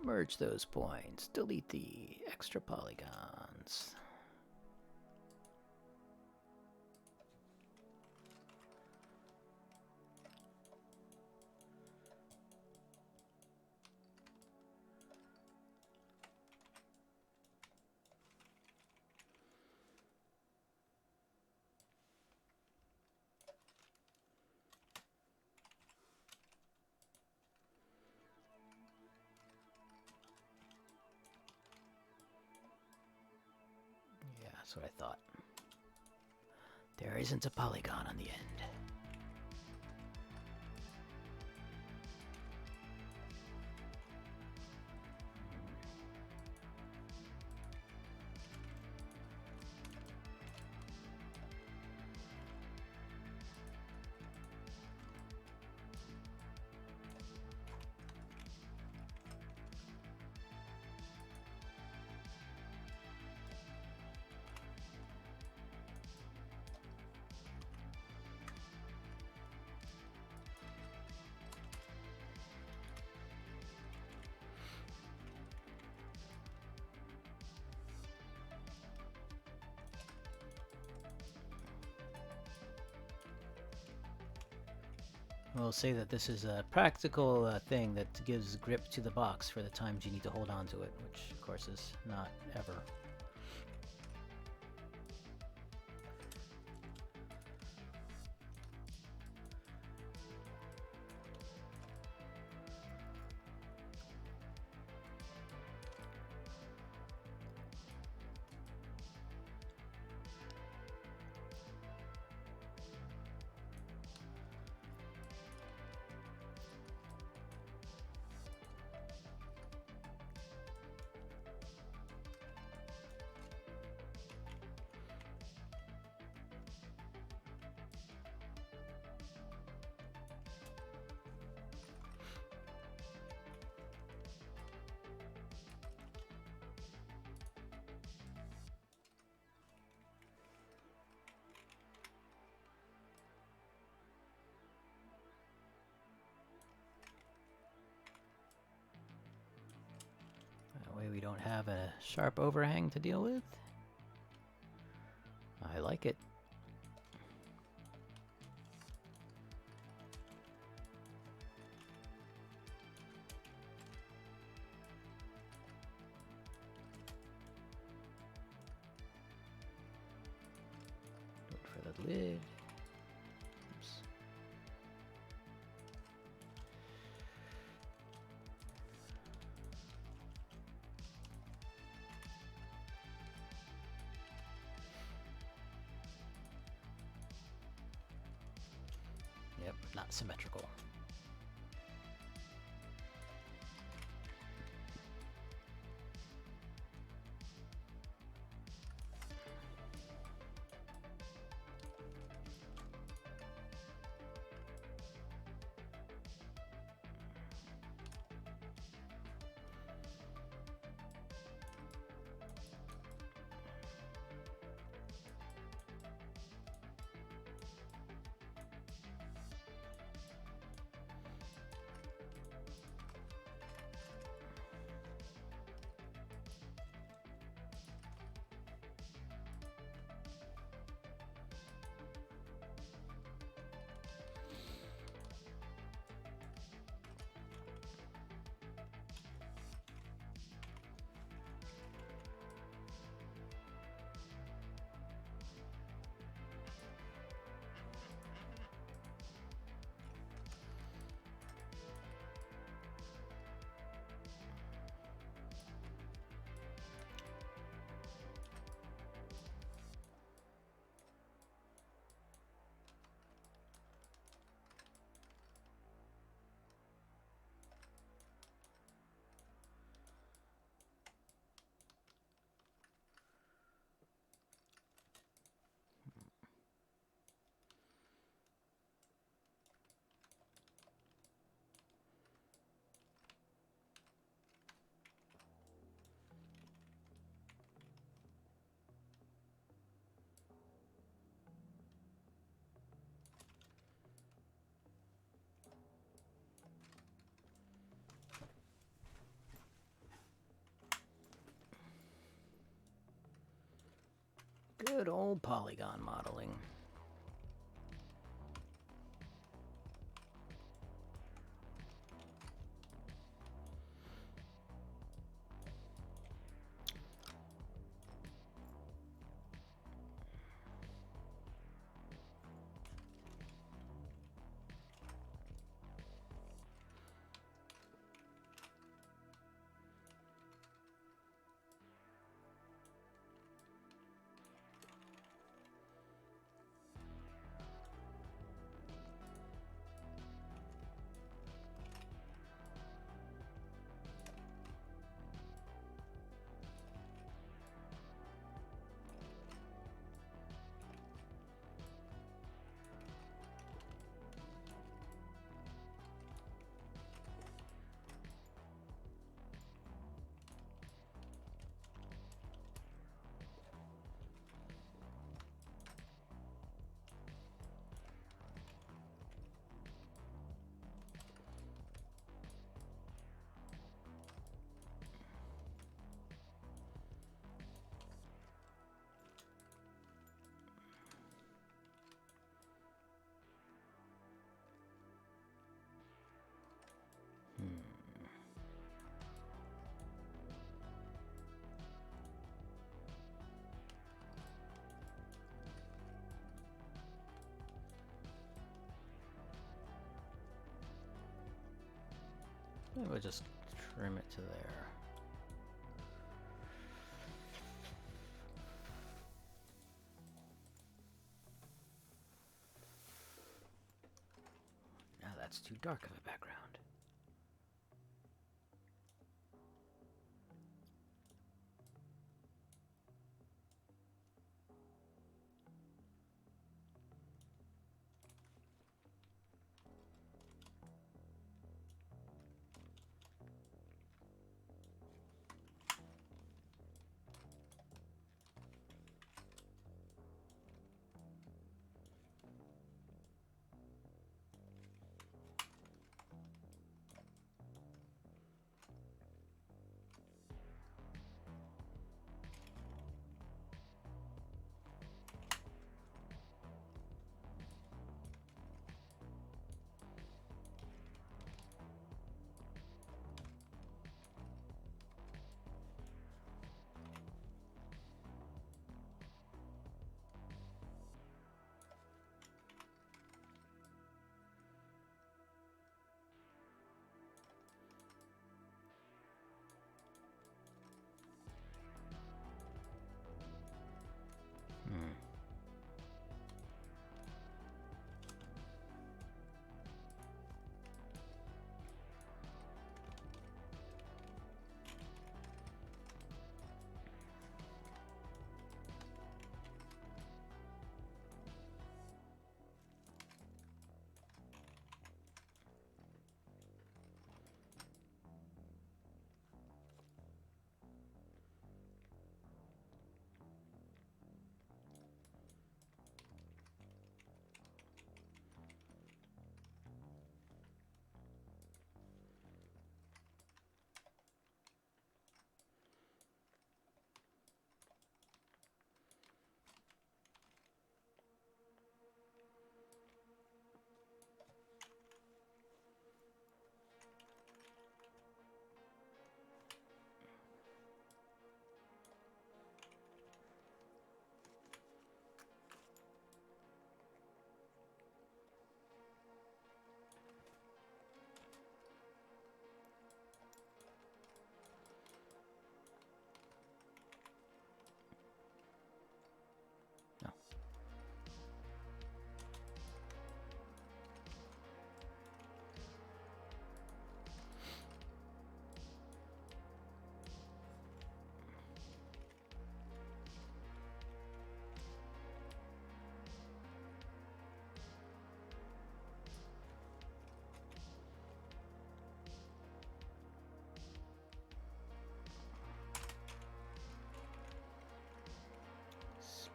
Merge those points. Delete the extra polygons. That's what I thought. There isn't a polygon on the end. We'll say that this is a practical thing that gives grip to the box for the times you need to hold on to it, which of course is not ever. don't have a sharp overhang to deal with. I like it. Look for the lid. Oops. Yep, not symmetrical. Good old polygon modeling. We'll just trim it to there. Now that's too dark of a background.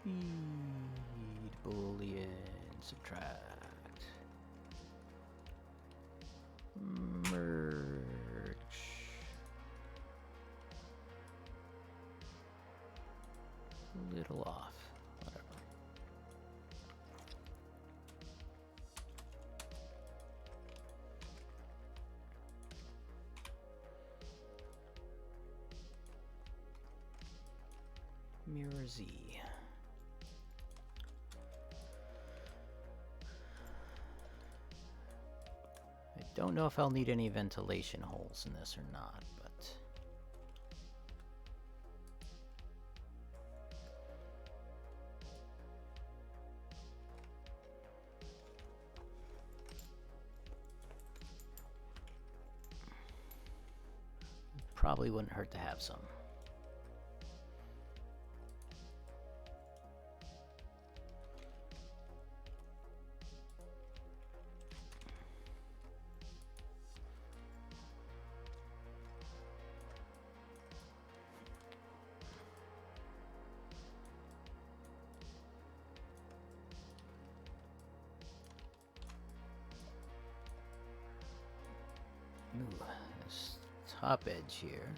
Feed, boolean, subtract. Merge. Little off. Whatever. Mirror Z. I don't know if I'll need any ventilation holes in this or not, but probably wouldn't hurt to have some. Ooh, this top edge here,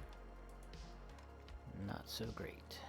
not so great.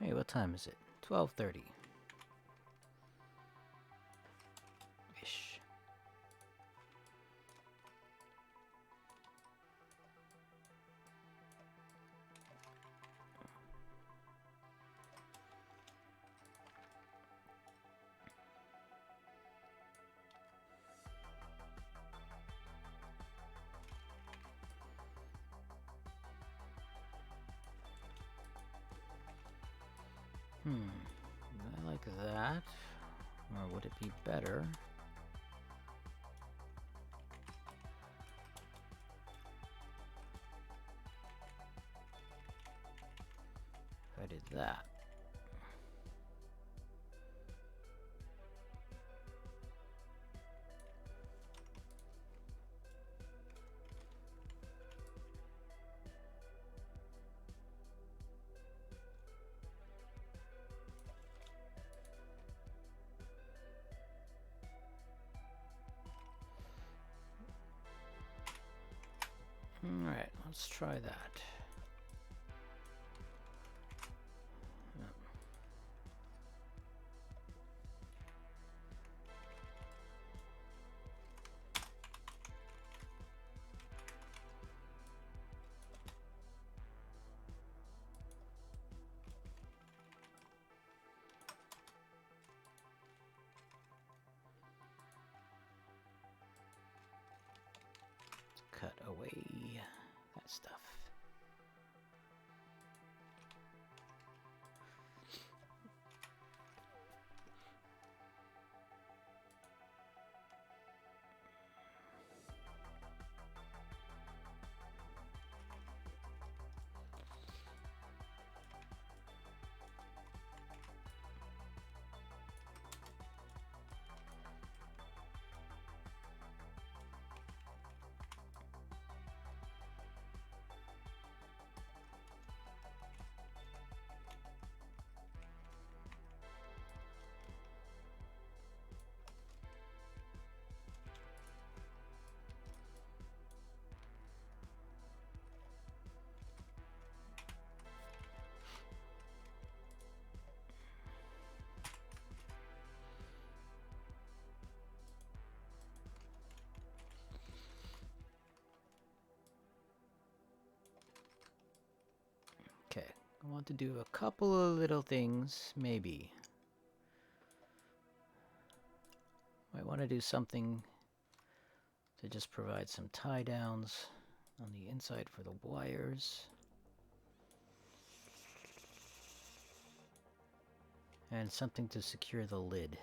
Hey, what time is it? 12:30. Ish. I like that. Or would it be better? If I did that. Alright, let's try that. Cut away that stuff. Okay, I want to do a couple of little things, maybe. Might want to do something to just provide some tie downs on the inside for the wires. And something to secure the lid.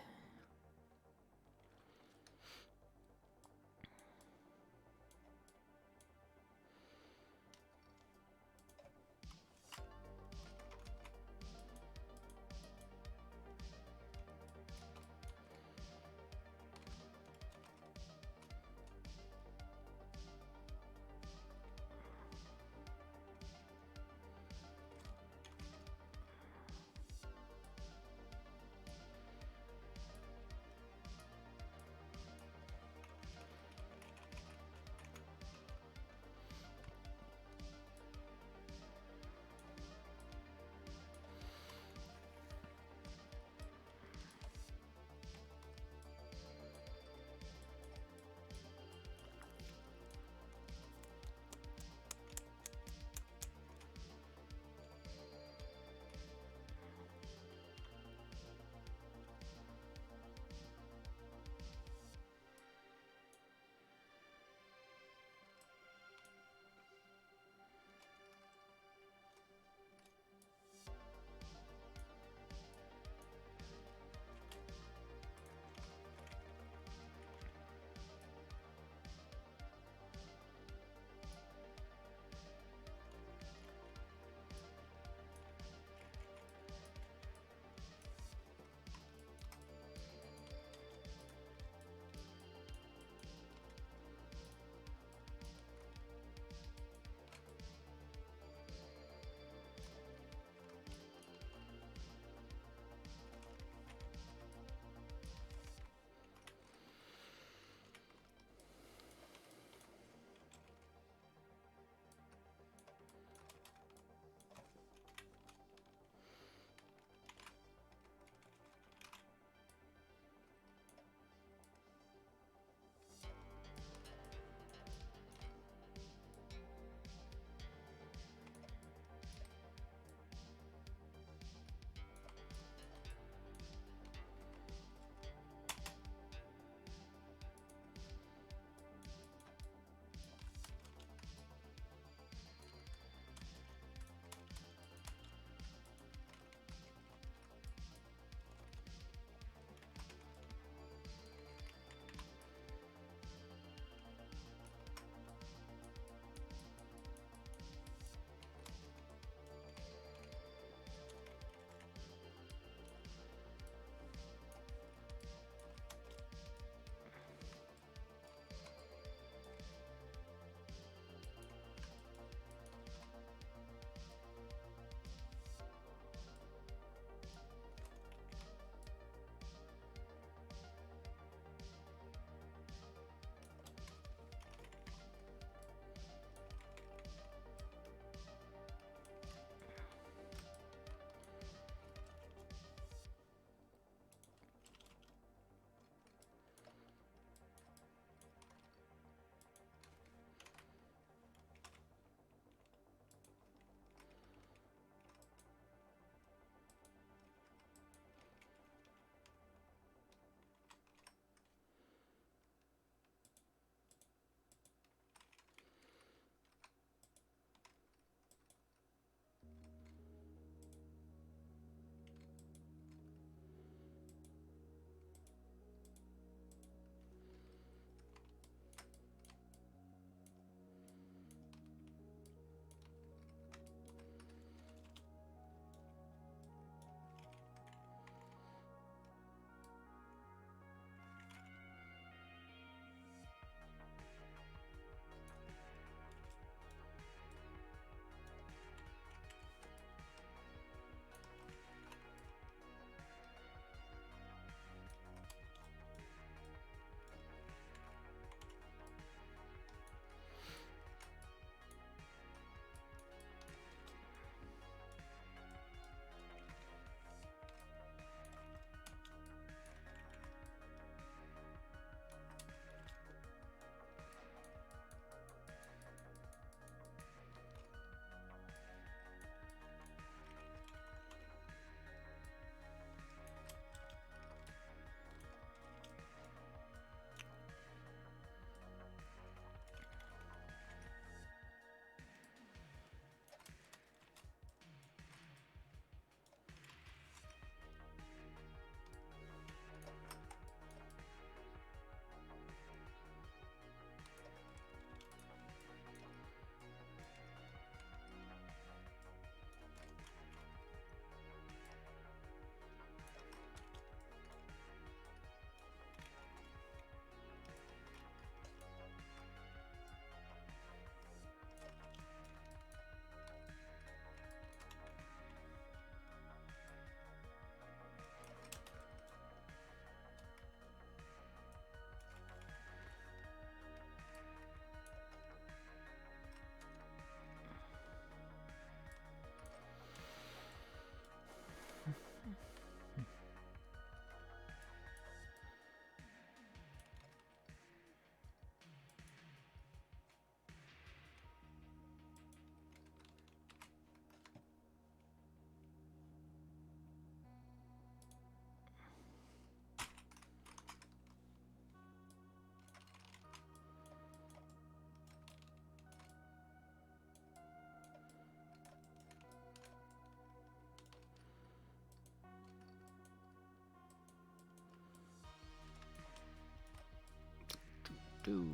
do,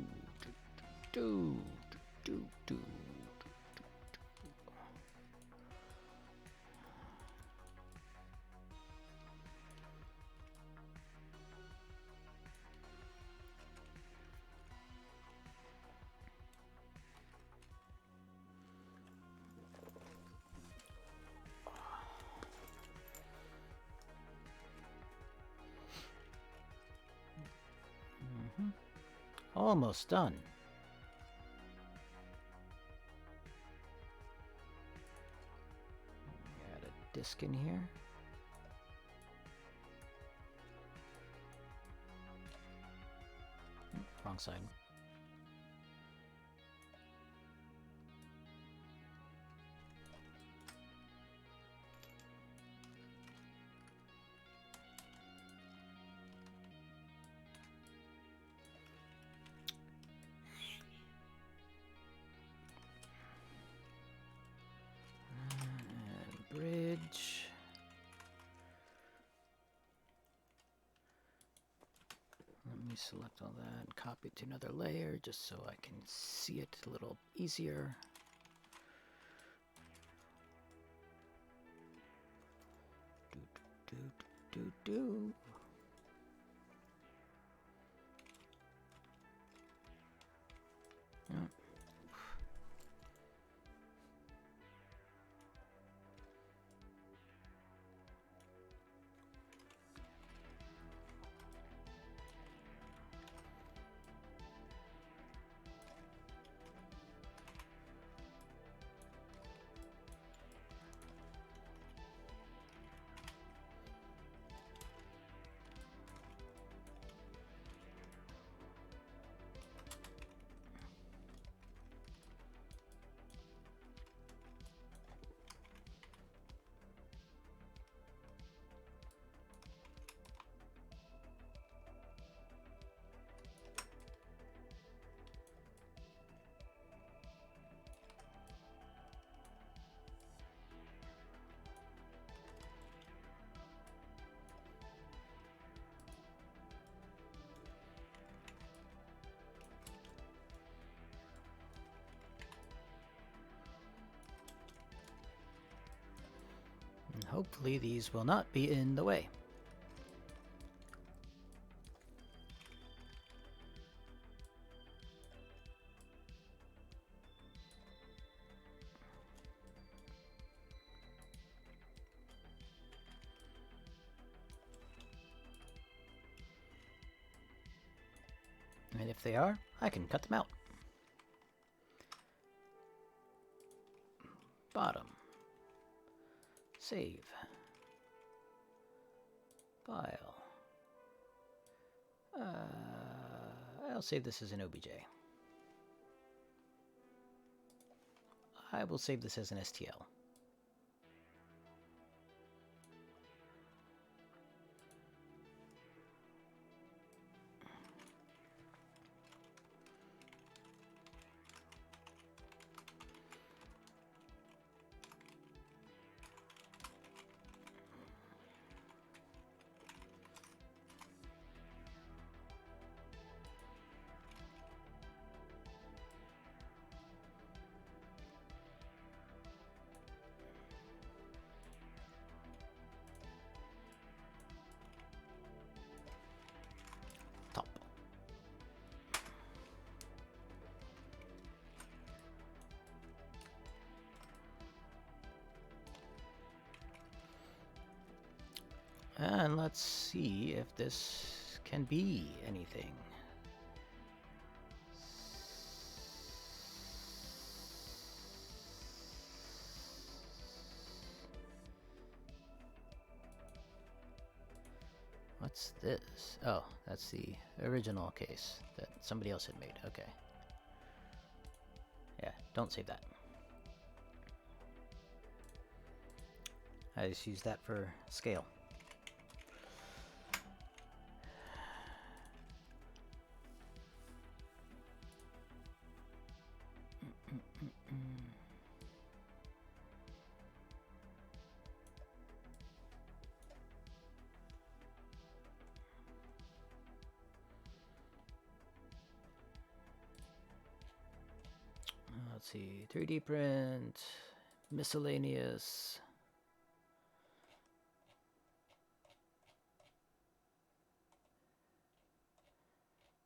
do, do, do. Almost done. Add a disc in here. Wrong side. Bridge. Let me select all that and copy it to another layer just so I can see it a little easier. Do, do, do, do, do. Yeah. And hopefully these will not be in the way. And if they are, I can cut them out. Bottom. Save. File. I'll save this as an OBJ. I will save this as an STL. Top. And let's see if this can be anything. What's this? Oh, that's the original case that somebody else had made. Okay. Yeah, don't save that. I just use that for scale. let's see, 3D print, miscellaneous.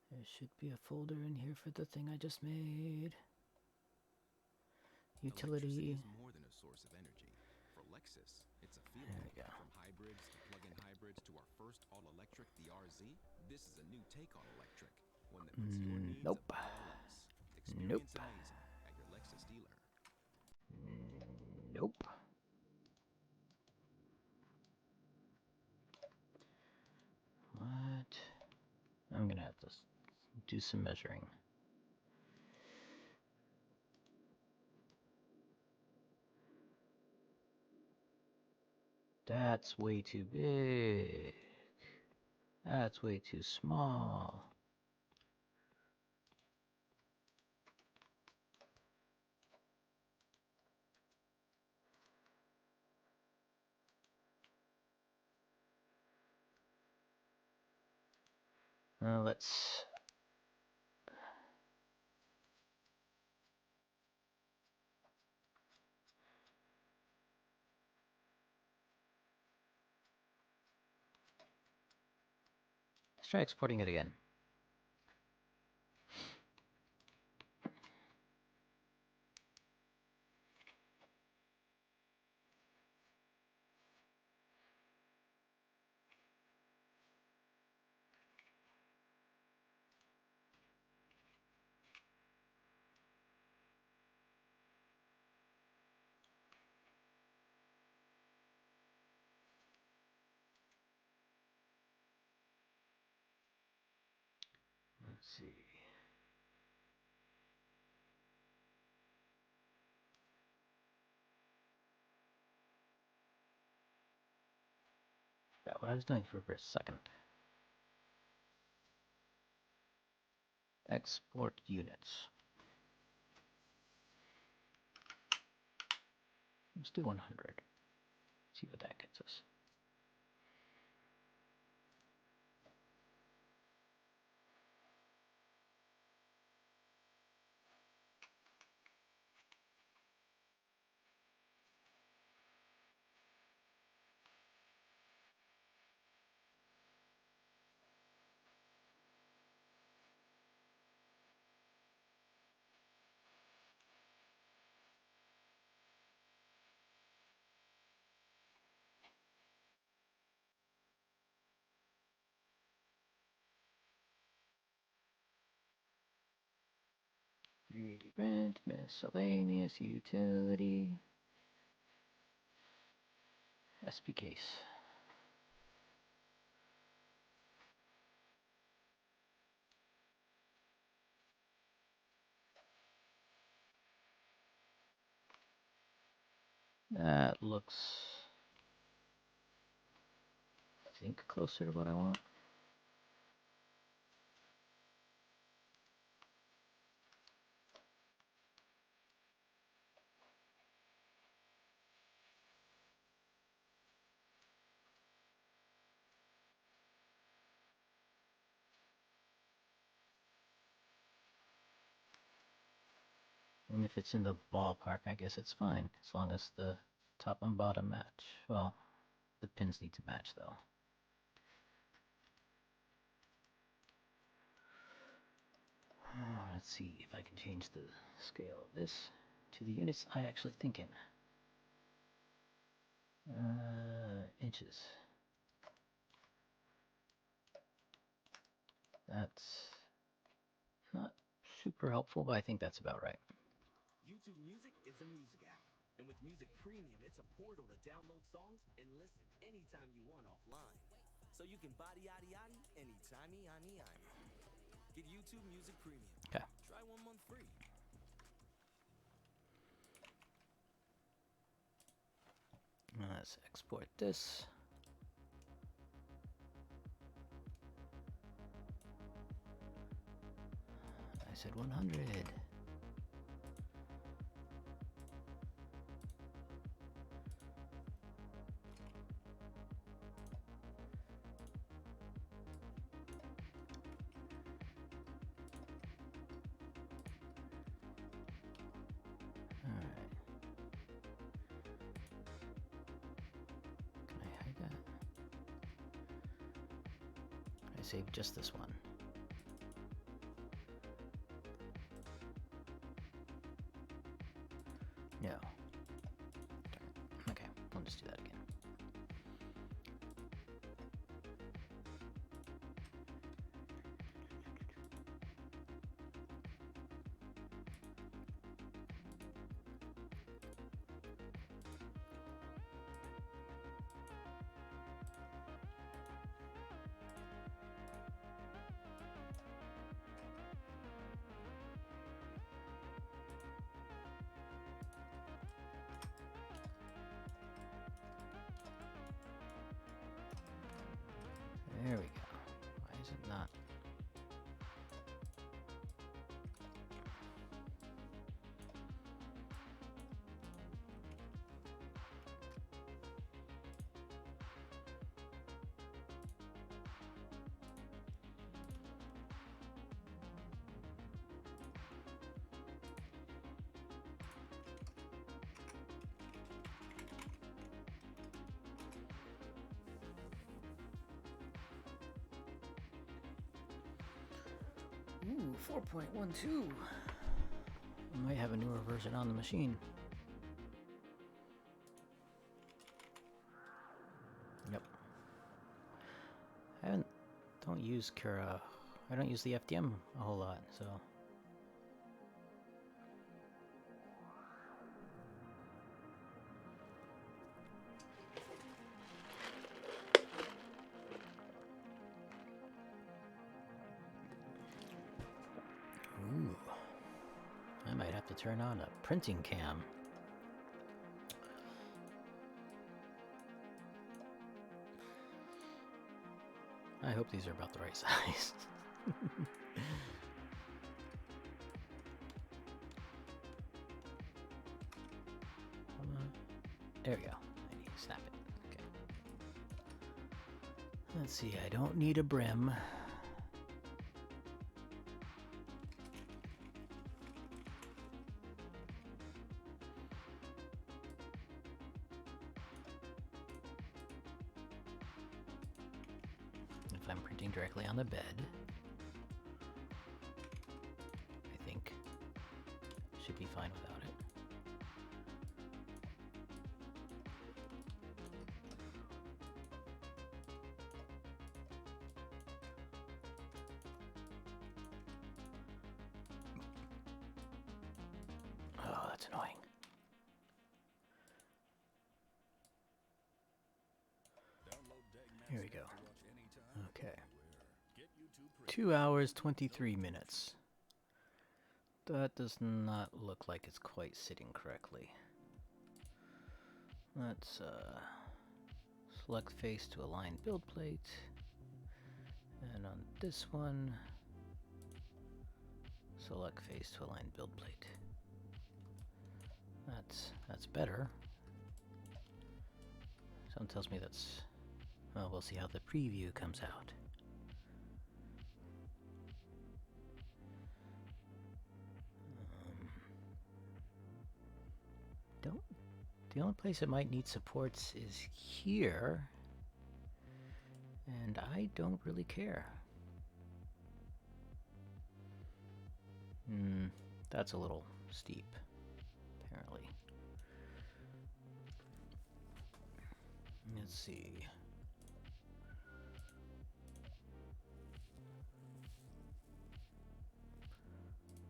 There should be a folder in here for the thing I just made. Utility. Is more than a source of energy. For Lexus, it's a feeling. There we go. From hybrids to plug-in hybrids to our first all-electric, the RZ, this is a new take on electric. One that puts your needs Nope. above all else. Nope. Experience amazing at your Lexus dealer. Nope. What? I'm gonna have to do some measuring. That's way too big. That's way too small. Let's try exporting it again. Let's see. That's what I was doing for a second. Export units. Let's do 100. See what that gets us. Rent, miscellaneous, utility, SP case. That looks, I think, closer to what I want. And if it's in the ballpark, I guess it's fine, as long as the top and bottom match. Well, the pins need to match, though. Let's see if I can change the scale of this to the units I actually think in. Inches. That's not super helpful, but I think that's about right. YouTube Music is a music app. And with Music Premium, it's a portal to download songs and listen anytime you want offline. So you can body yaddy yaddy anytime yaddy yaddy. Get YouTube Music Premium. Okay. Try 1 month free. Let's export this. I said 100. I save just this one. No. Okay, we'll just do that again. There we go. Why is it not? Ooh, 4.12. I might have a newer version on the machine. Yep. Don't use Cura. I don't use the FDM a whole lot, so. Ooh. I might have to turn on a printing cam. I hope these are about the right size. There we go. I need to snap it. Okay. Let's see, I don't need a brim. If I'm printing directly on the bed, I think should be fine without it. Oh, that's annoying. Here we go. Okay. 2 hours, 23 minutes. That does not look like it's quite sitting correctly. Let's select face to align build plate. And on this one, select face to align build plate. That's better. Something tells me that's... Well, we'll see how the preview comes out. The only place it might need supports is here, and I don't really care. That's a little steep, apparently. Let's see.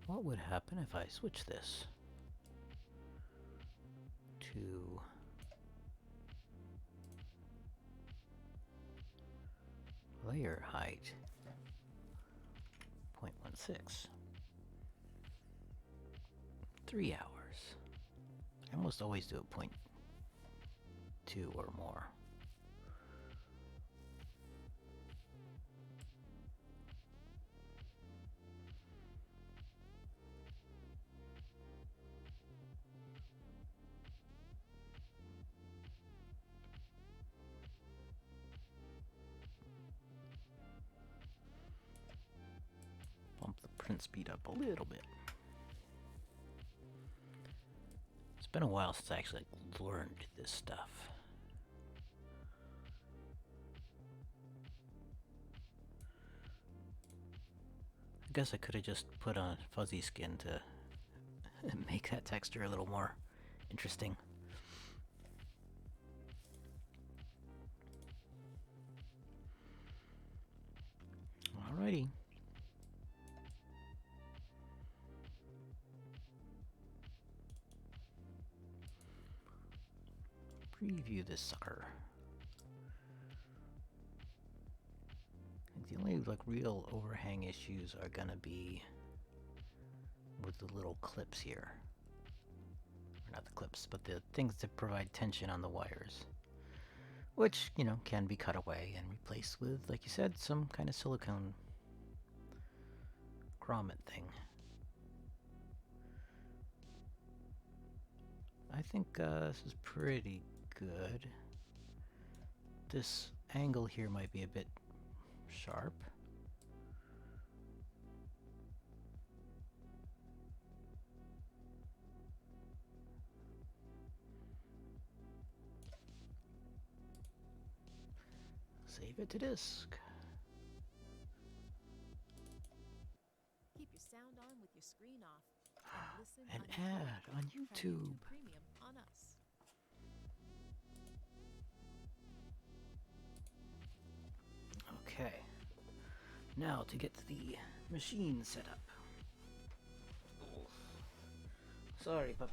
What would happen if I switch this to layer height 0.16? 3 hours. I almost always do a 0.2 or more. Bump the print speed up a little bit. It's been a while since I actually learned this stuff. guess I could have just put on fuzzy skin to make that texture a little more interesting. Alrighty. Preview this sucker. The only like real overhang issues are gonna be with the little clips here. Or not the clips, but the things that provide tension on the wires. Which, you know, can be cut away and replaced with, like you said, some kind of silicone grommet thing. I think this is pretty good. This angle here might be a bit sharp. Save it to disk. Keep your sound on with your screen off. And listen An on your ad phone. on Try YouTube. Premium on us. Okay. Now to get to the machine setup. Sorry, puppy.